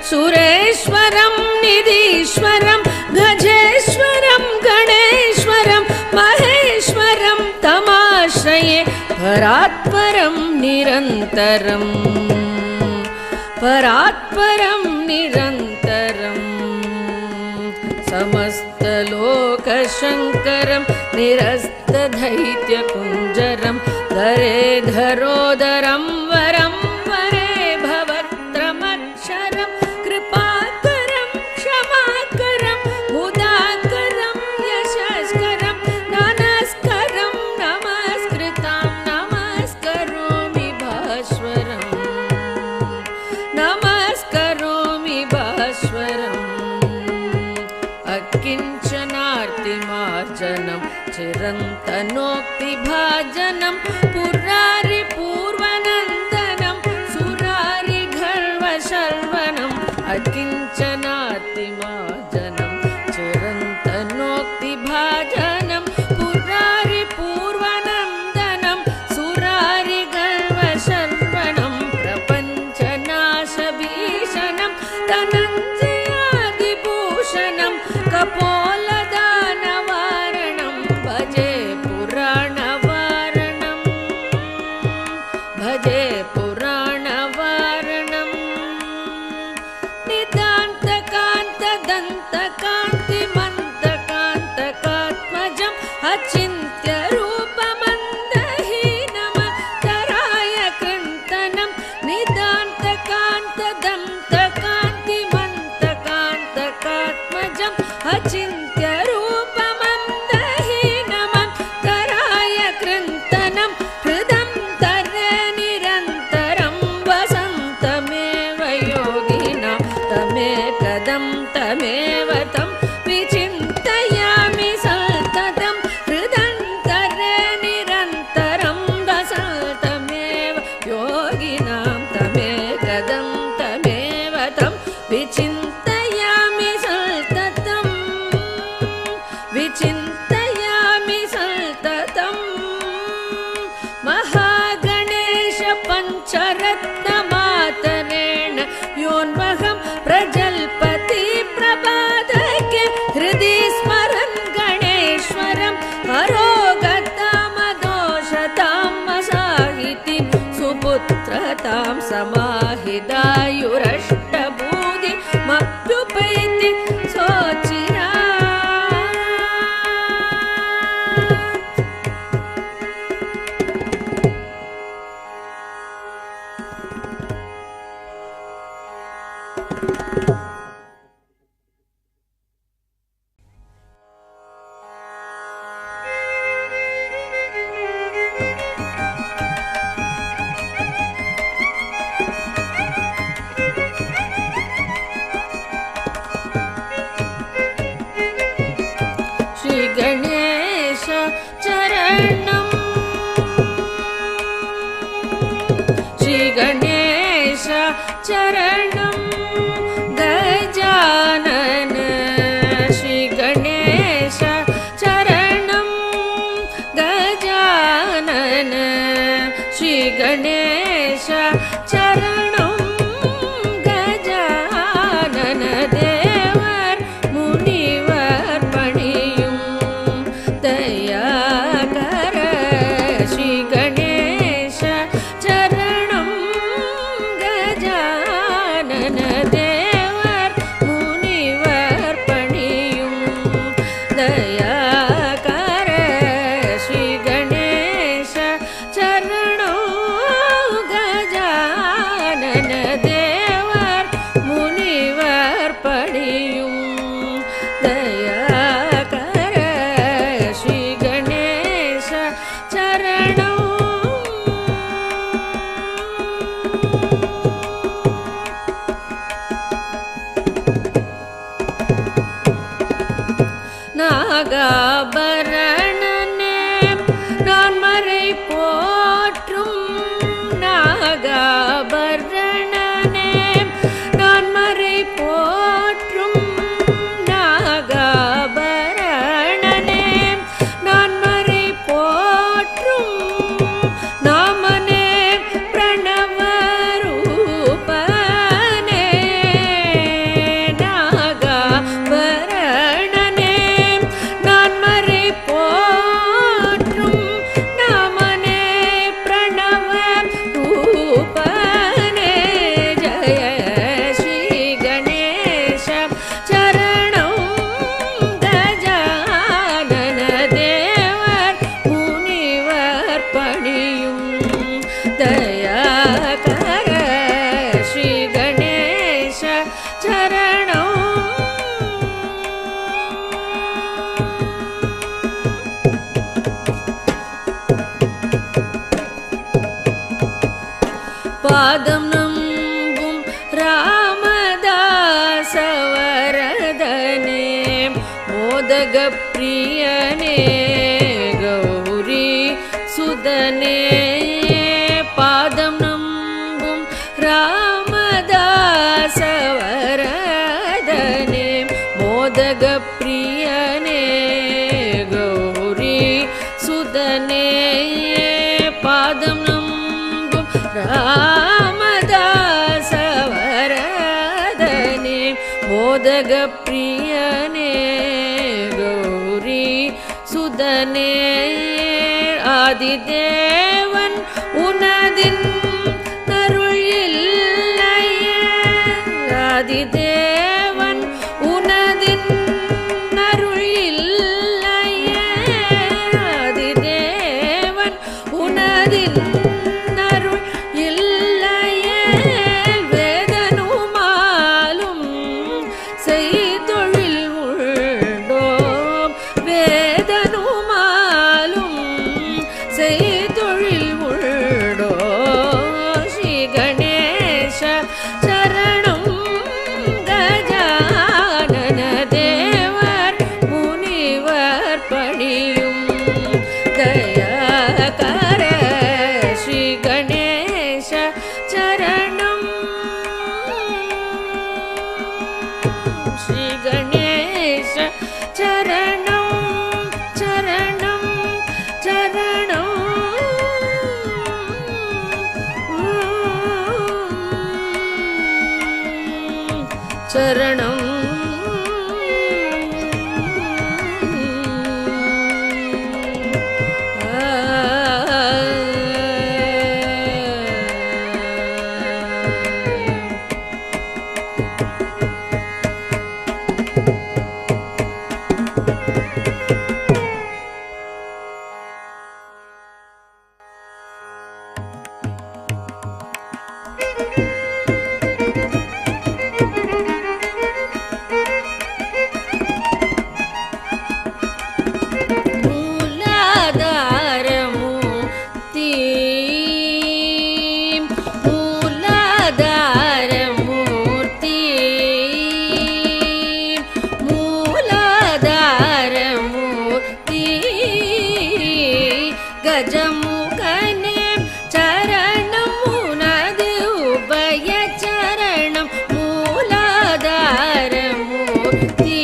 सुरेश्वरं निधीश्वरं गजेश्वरं गणेश्वरं महेश्वरं तमाश्रये परात्परं निरन्तरं परात्परं निरन्तरम् समस्तलोकशङ्करं निरस्तदैत्यकुञ्जरं धरेधरोदरं वरं वरे भवत्रमक्षरं कृपाकरं क्षमाकरं मुदाकरं यशस्करं नमस्करं नमस्कृतां नमस्करोमि भास्वरं नमस्करोमि अकिञ्चनार्तिमार्जनं चिरन्तनोक्तिभाजनं पुरारि पूर्वनन्दनं सुरारि गर्वशर्वणम् अकिञ्चनार्तिमार्जनं चिरन्तनोक्तिभाजनं पुरारि पूर्वनन्दनं सुरारि गर्वशर्वणं प्रपञ्चनाशभीषणं धनञ्जयादिभूषणं कपोलदानवारणं भजे पुराणवारणं भजे पुराणवारणं निदान्तकान्तदन्तकान्तिमन्तकान्तकात्मजम् अचिन्त्यरूपमन्दहीनमतराय कृन्तनं निदान्तकान्तदन्तकान्तिमन्तकान्तकात्मजम् अचिन्त्यरूपमन्दहीनमतराय कृन्तनं हृदं तरे निरन्तरं वसन्तमेव योगिनां तमेकदं तमेव तं विचिन्तयामि सततं हृदं तरे निरन्तरं वसन्तमेव योगिनां तमेकदं तमेव तं विचिन्तयामि सततं विचिन्तयामि सततं महागणेश पञ्चरत्नमातरेण योन्वहं प्रजल्पति प्रपादके हृदि स्मरन् गणेश्वरम् अरोगतामदोषतां मसाहितिं सुपुत्रतां समाहिदायुरष्टबूधिमप्युपैति सोचिरा श्री गणेश चरणं श्री गणेश चरणं गजानन श्री गणेश चरणं गजानन श्री गणेश चरणं गजानन देवर मुनिवर पणियुं दयाकर श्री गणेश चरणं गजानन देवर मुनिवर पणियुं दयाकर श्री गणेश चरणं गजानन देवर मुनिवर पणियुं दयाकर श्री गणेश चरणं நாகாபரணனே நான் மறை போற்றும் நாகாபரணனே நான் மறை போற்றும் நாகாபரணனே நான் மறை போற்றும் நாமனே பிரணவரூபனே நாகாபரணனே நான் மறை போற்றும் நாமனே பிரணவரூபனே ஜய ஸ்ரீ கணேஷ சரணம் கஜானன தேவர் முனிவர் பணியும் தயாகர ஸ்ரீ கணேஷ சரணம் பாதம் நம்பும் ராமதாசவ மோதக பிரியனே கௌரி சுதனே பாதம் நம்பும் ராமதாசவரதனே மோதக பிரியனே கௌரி சுதனே பாதம் நம்பும் ராமதாசவரதனே மோதக பிரியனே கௌரி சுதனே ஆதிதேவன் உனதின் அருள் இல்லையே ஆதிதேவன் உனதின் அருள் இல்லையே ஆதிதேவன் உனதின் அருள் இல்லையே வேதனுமாலும் செய்தொழில் உண்டோம் வேதனுமாலும் செய்தொழில் உண்டோ ஸ்ரீ கணேச சரணம் கஜானன தேவர் முனிவர் பணியும் தயாகர ஸ்ரீ கணேச சரணம் ஸ்ரீ கணேச சரணம் சரணம் சரணம் சரணம் கஜமுகனே சரணம் உனது உபய சரணம் மூலாதாரமூர்த்தி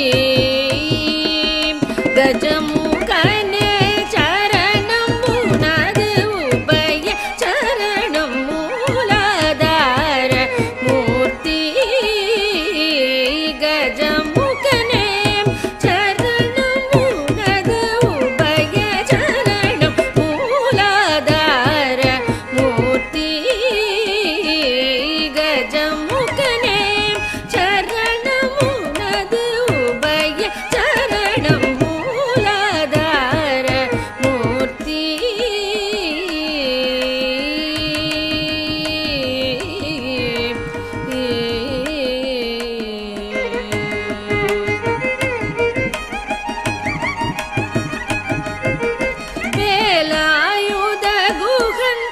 கஜமுகனே சரணம் உனது உபய சரணம் மூலாதார மூர்த்தி கஜமுகனே சரணம் உனது உபய சரணம் மூலாதார மூர்த்தி கஜமுகனே சரணம் உனது உபய சரணம் மூலாதார மூர்த்தி வேலாயுத குகன்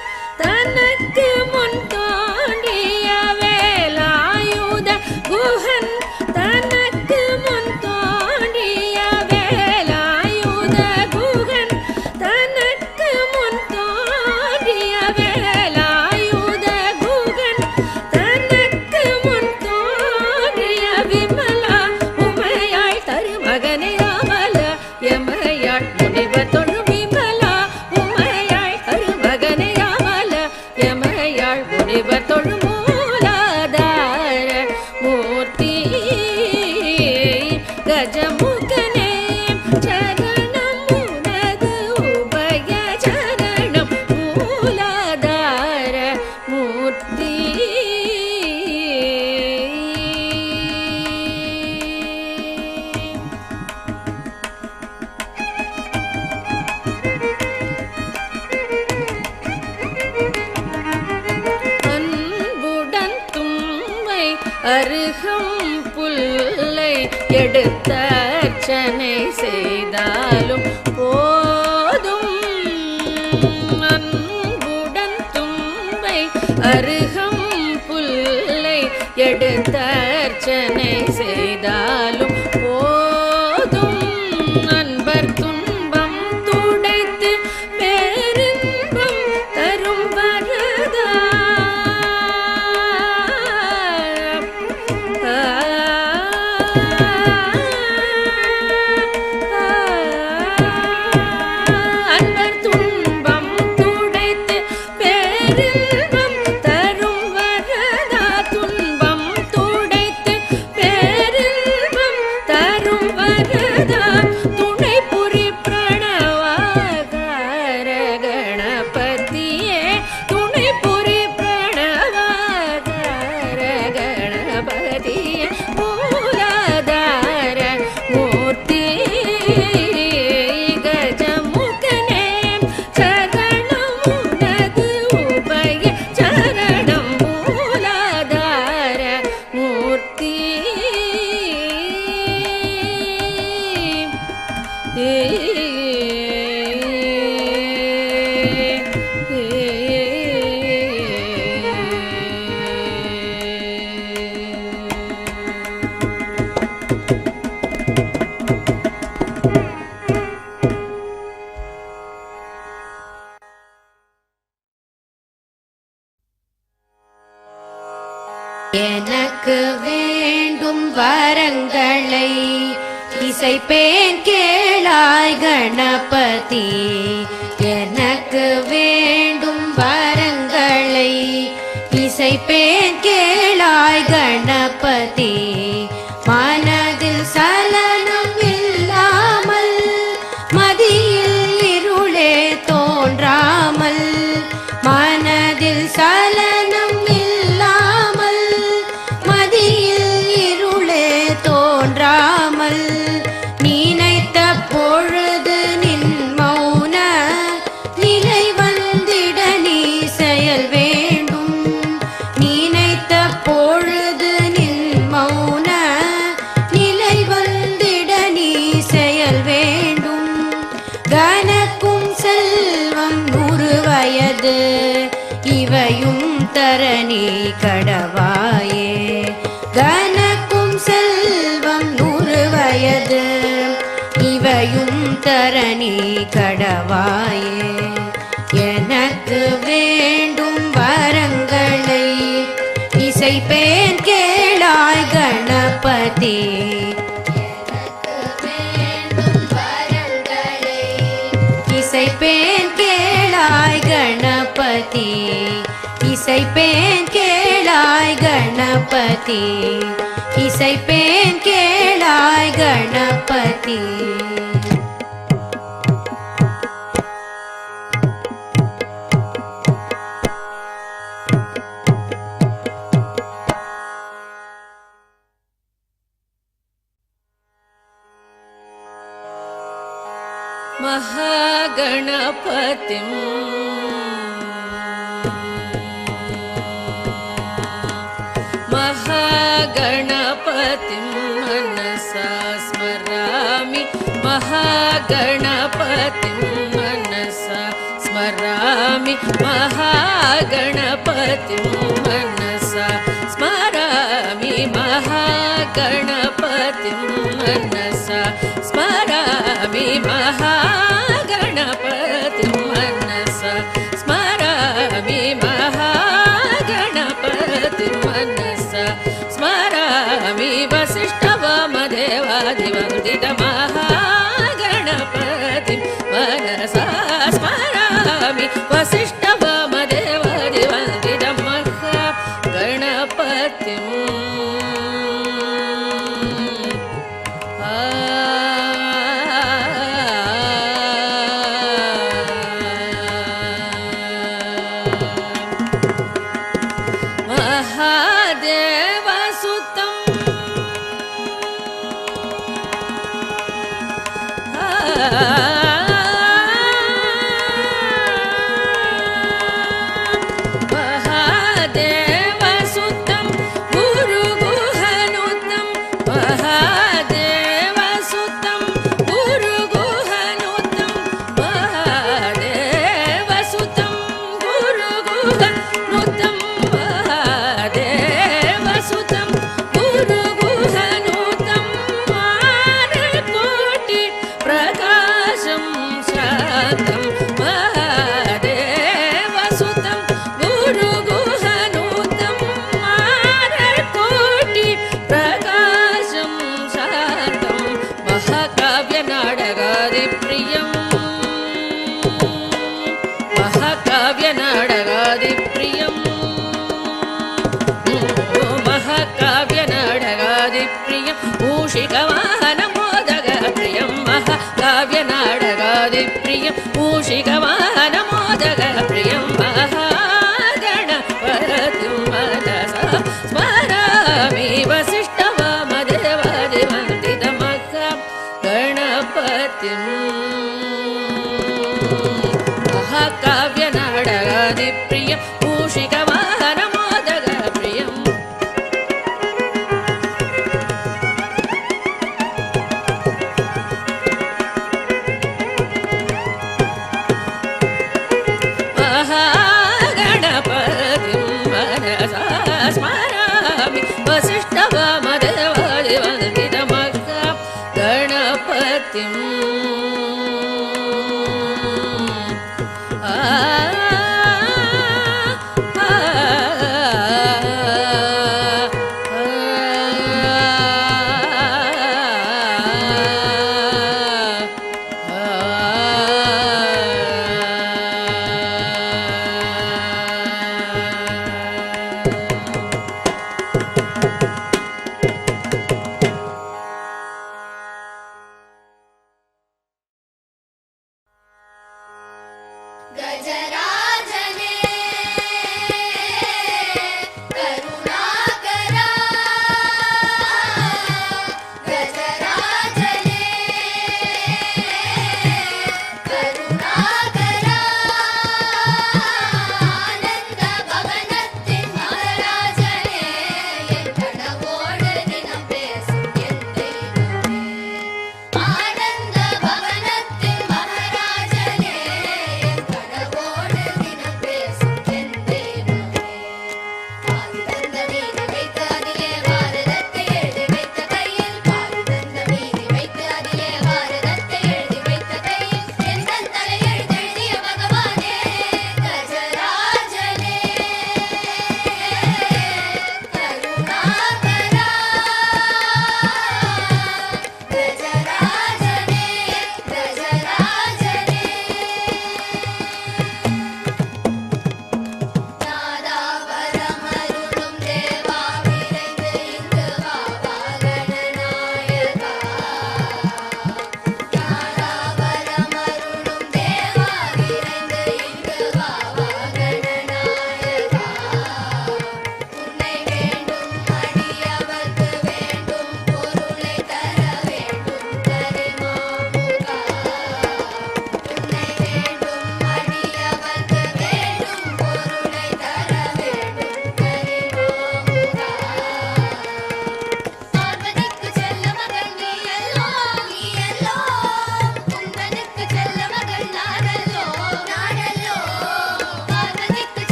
தனக்கு முன் தோன்றிய வேலாயுத குகன் தனக்கு முன் தோன்றிய வேலாயுத குகன் தனக்கு முன் தோன்றிய வேலாயுத குகன் தனக்கு முன் தோன்றிய விமலா உமையாய் தருமகனே அமல எமையாள் முனிவர் தொழும் விமலா உமையாள் அருமகனே அமல எமையாள் முனிவர் தொழும் மூலாதார மூர்த்தி கஜமுகனே சரணம் உனது உபய சரணம் மூலாதார மூர்த்தி அன்புடன் தும்பை அருகம் புல்லை எடுத்த அர்ச்சனை செய்தாலும் போதும் அன்புடன் தும்பை அருகம் புல்லை எடுத்த அர்ச்சனை செய்தாலும் போதும் எனக்கு வேண்டும் வரங்களை இசைப்பேன் கேளாய் கணபதி. எனக்கு வேண்டும் வரங்களை இசைப்பேன் கேளாய் கணபதி. மனதில் சலனம் இல்லாமல் மதியில் இருளே தோன்றாமல், மனதில் சலனம் இல்லாமல் மதியில் இருளே தோன்றாமல், நினைத்த பொழுது நின் மௌன நிலை வந்திட நீ செயல் வேண்டும். நினைத்த பொழுது நின் மௌன நிலை வந்திட நீ செயல் வேண்டும். கனக்கும் செல்வம் 100 வயது இவையும் தரணி கடவாயே. கனக்கும் செல்வம் 100 வயது இவையும் தரணி கடவாயே. எனக்கு வேண்டும் வரங்களை இசைப்பேன் கேளாய் கணபதி. இசைப்பேன் கேளாய் கணபதி. இசைப்பேன் கேளாய் கணபதி. இசைப்பேன் கேளாய் கணபதி. महागणपतिं महागणपतिं मनसा स्मरामि. महागणपतिं मनसा स्मरामि. महागणपतिं मनसा स्मरामि. महागणपतिं मनसा स्मरामि. महागणपतिं मनसा स्मरामि. महागणपतिं मनसा स्मरामि. वसिष्ठवामदेवादिवन्दित महागणपतिं मनसा स्मरामि. वसिष्ठवामदेवादिवन्दित महागणपतिं महादेवसुतं महादेवसुतं गुरुगुहनुतं. महादेवसुतं गुरुगुहनुतं. महादेवसुतं गुरुगुहनुतं. महादेवसुतं गुरुगुहनुतं. मानकोटि प्रकाशं शान्तं. महादेवसुतं गुरुगुहनुतं. मानकोटि प्रकाशं शान्तं. महाकाव्यनाटकादिप्रियं महाकाव्यनाटकादिप्रियं महाकाव्यनाटकादिप्रियं मूषिकवाहनमोदकप्रियं. महाकाव्यनाटकादिप्रियं मूषिकवाहनमोदकप्रियं. महागणपतिं मनसा स्मरामि. वसिष्ठवामदेवादिवन्दित महागणपतिं महाकाव्यनाटकादिप्रियं मूषिकवाहनमोदकप्रियं. महागणपतिं मनसा स्मरामि. वसिष्ठवामदेवादिवन्दित महागणपतिं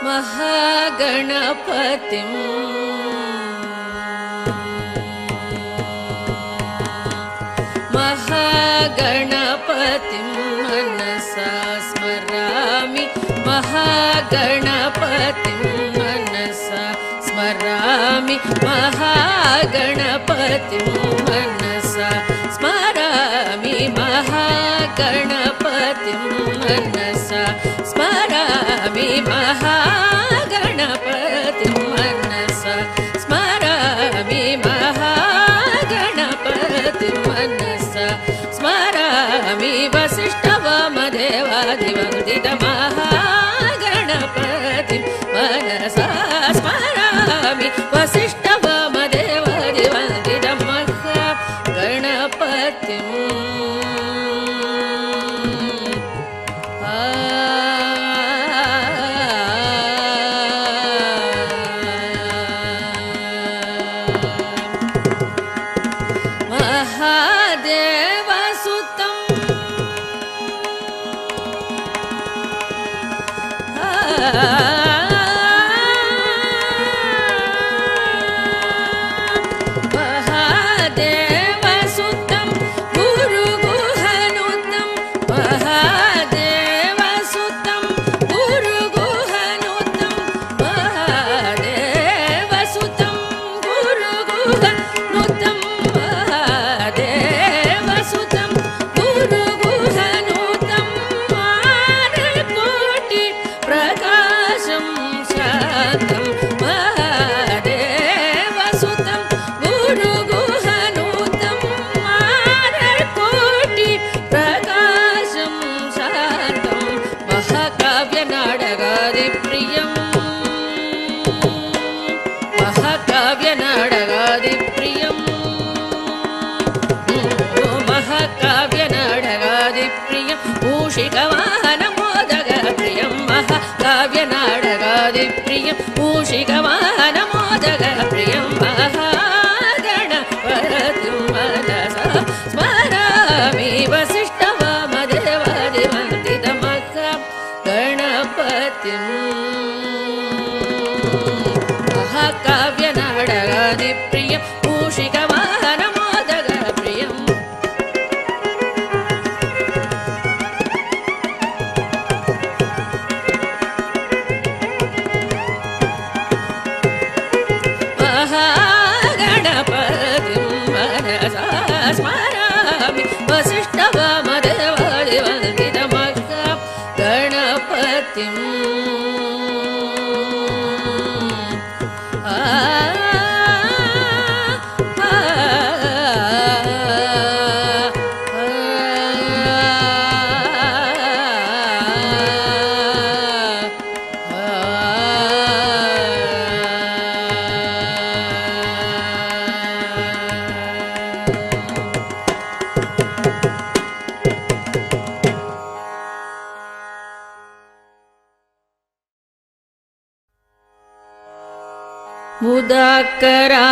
महागणपतिं मनसा स्मरामि महागणपतिं मनसा स्मरामि महागणपतिं मनसा स्मरामि महागणपतिं मनसा स्मरामि महागणपतिं मनसा स्मरामि महागणपतिं मनसा स्मरामि वसिष्ठवामदेवादिवन्दितमहागणपतिं मनसा स्मरामि वसिष्ठवामदेवादिवन्दितमहागणपतिं महादेवसुतं गुरुगुहनुतं महादेवसुतं गुरुगुहनुतं महादेवसुतं गुरुगुहनुतं महादेवसुतं गुरुगुहनुतं मानकोटि प्रकाशं शान्तं महादेवसुतं गुरुगुहनुतं मानकोटि प्रकाशं शान्तं महाकाव्यनाटकादिप्रियं महाकाव्यनाटकादिप्रियं महाकाव्यनाटकादिप्रियं मूषिकवाहनमोदकप्रियं महाकाव्यनाटकादिप्रियं मूषिकवाहनमोदकप्रियं महागणपतिं मनसा स्मरामि वसिष्ठवामदेवादिवन्दितमहागणपतिं महाकाव्यनाटकादिप्रियं मूषिकवाहनमोदकप्रियं महागणपतिं मनसा स्मरामि वसिष्ठवामदेवादिवन्दितमहागणपतिं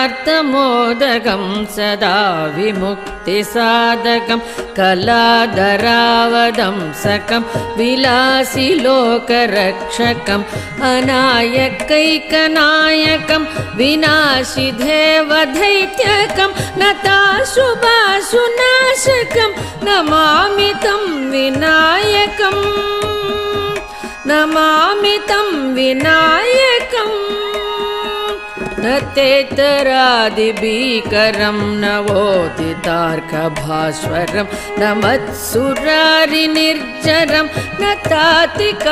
मुदाकरार्थमोदकं सदा विमुक्तिसाधकं कलाधरावदंसकं विलासिलोकरक्षकम् अनायकैकनायकं विनाशिदेवदैत्यकं नताशुभाशुनाशकं नमामि तं विनायकं नमामि तं विनायकम् न तेतरादिभीकरं नवोदितार्कभास्वरं न मत्सुरारिनिर्जरं न तातिकापदुद्धरं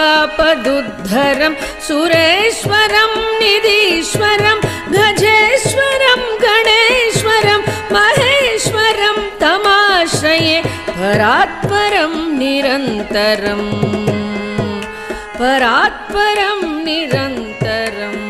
सुरेश्वरं निधीश्वरं गजेश्वरं गणेश्वरं महेश्वरं तमाश्रये परात्परं निरन्तरं परात्परं निरन्तरम्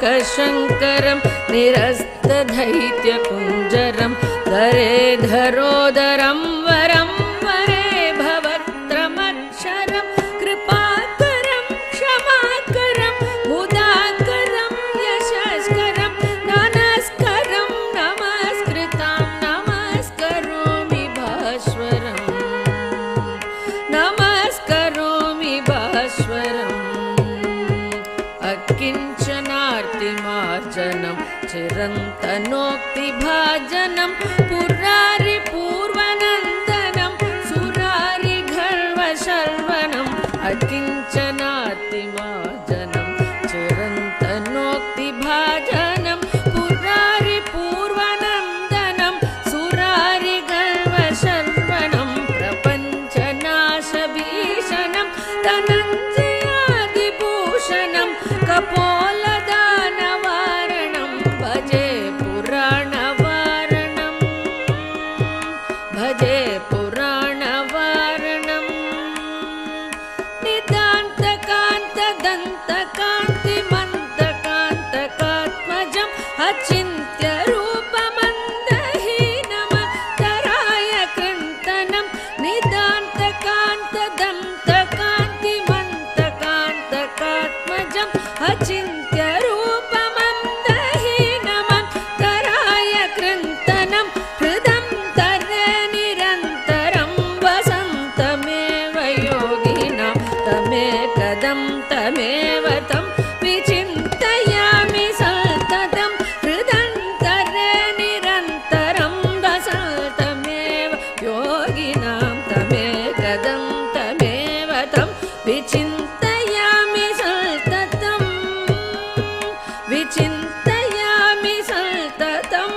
समस्तलोकशङ्करं निरस्तदैत्यकुञ्जरं धरेधरोदरं वरं वरे भवत्रमक्षरं कृपाकरं क्षमाकरं मुदाकरं यशस्करं नमस्करं नमस्कृतां नमस्करोमि भास्वरं नमस्करोमि भास्वरं चिरन्तनोक्तिभाजनं पुरारि पूर्वनन्दनं सुरारि गर्वशर्वणम् अकिञ्चनातिमाजनं चिरन्तनोक्तिभाजनं पुरारि पूर्वनन्दनं सुरारि गर्वशर्वणं प्रपञ्चनाशभीषणं धनञ्जयादिभूषणं कपोलदानवारणं भजे पुराणवारणं भजे पुराणवारणं निदान्तकान्तदन्तकान्तिमन्तकान्तकात्मजं अचिन्त्यरूपमन्दहीनमतराय कृन्तनं निदान्तकान्तदन्तकान्तिमन्तकान्तकात्मजं अचिन्त्यरूपमन्दहीनमतराय कृन्तनं हृदं तरे निरन्तरं वसन्तमेव योगिनां तमेकदं तमेव तं विचिन्तयामि सततं हृदं तरे निरन्तरं वसन्तमेव योगिनां तमेकदं तमेव तं विचिन्तयामि सततं विचिन्तयामि सततं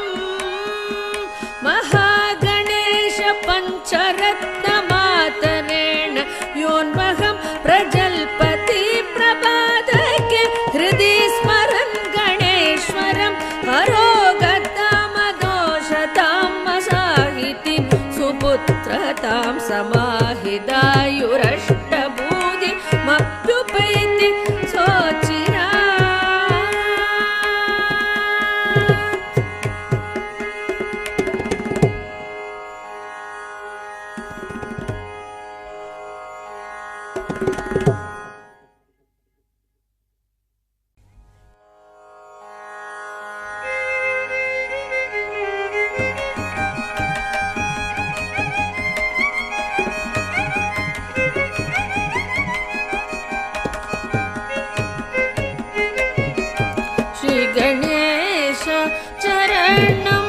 महागणेश पञ्चरत्नमातरेण योन्वहं प्रजल्पति प्रभातके हृदि स्मरन् गणेश्वरं हरोगतामदोषतां मसाहितिं सुपुत्रतां समाहिदायुरष्टभूतिमप्युपैति सोचिरा श्री गणेश चरणं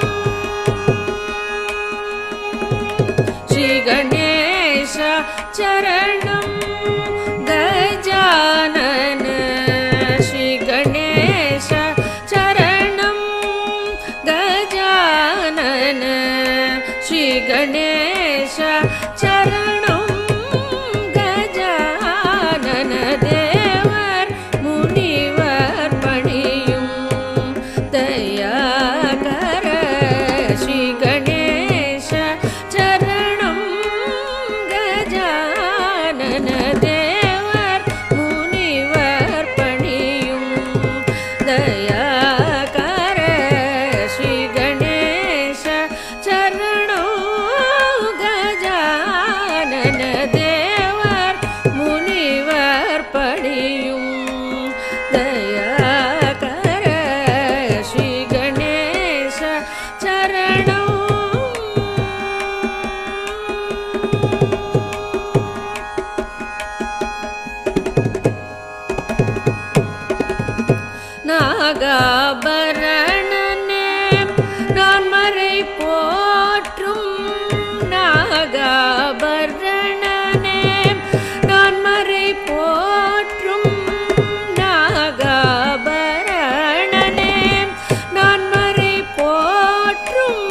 श्री गणेश चरणं गजानन श्री गणेश चरणं गजानन श्री गणेश चरणं गजानन देवर मुनिवर पणियुं दयाकर श्री गणेश चरणं गजानन देवर मुनिवर पणियुं दयाकर श्री गणेश चरणं गजानन देवर मुनिवर पणियुं दयाकर श्री गणेश चरणं நாகாபரணனே நான் மறை போற்றும் நாகாபரணனே நான் மறை போற்றும் நாகாபரணனே நான் மறை போற்றும்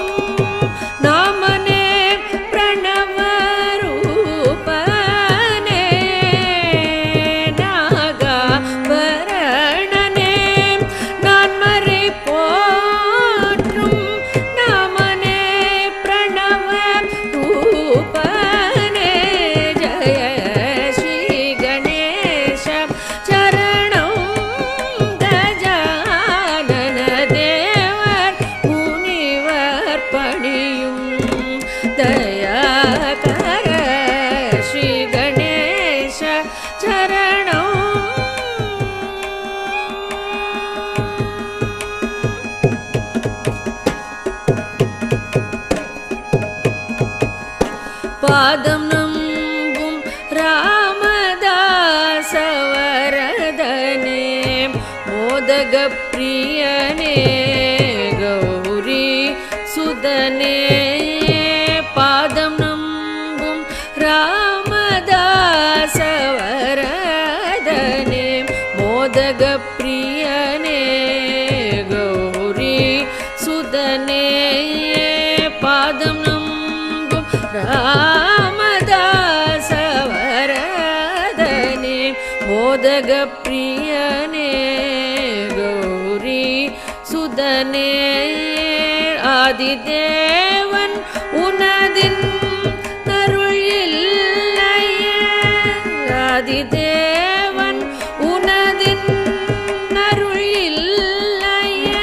நாமனே பிரணவரூபனே நாகாபரணனே நான் மறை போற்றும் நாமனே பிரணவரூபனே ஜய ஸ்ரீ கணேಶ चरणं गजानन देवर मुनिवर पणियुं दयाकर श्री गणेश चरणं पादं नम्बुं रामदासवरदने मोदगप्रियने மோதக பிரியனே கௌரி சுதனே ஆதிதேவன் உனதின் அருள் இல்லையே ஆதிதேவன் உனதின் அருள் இல்லையே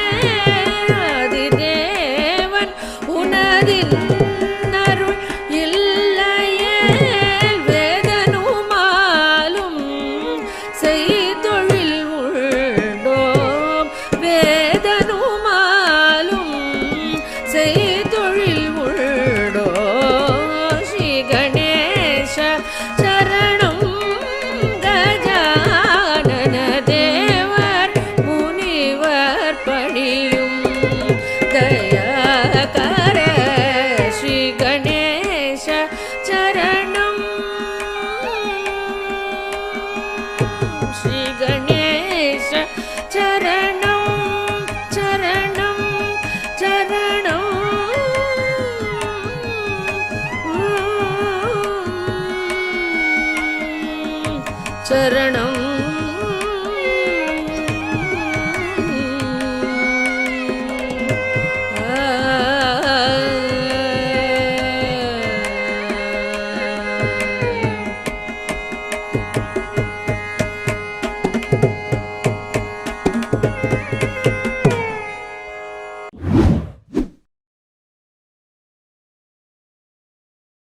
ஆதிதேவன் உனதின் அருள் இல்லையே வேதனுமாலும் செய்தொழில் உண்டோம் வேதனுமாலும் செய்தொழில் உண்டோ ஸ்ரீ கணேச சரணம் கஜானன தேவர் முனிவர் பணியும் தயாகர ஸ்ரீ கணேச சரணம் ஸ்ரீ கணேச சரணம் சரணம் சரணம் சரணம்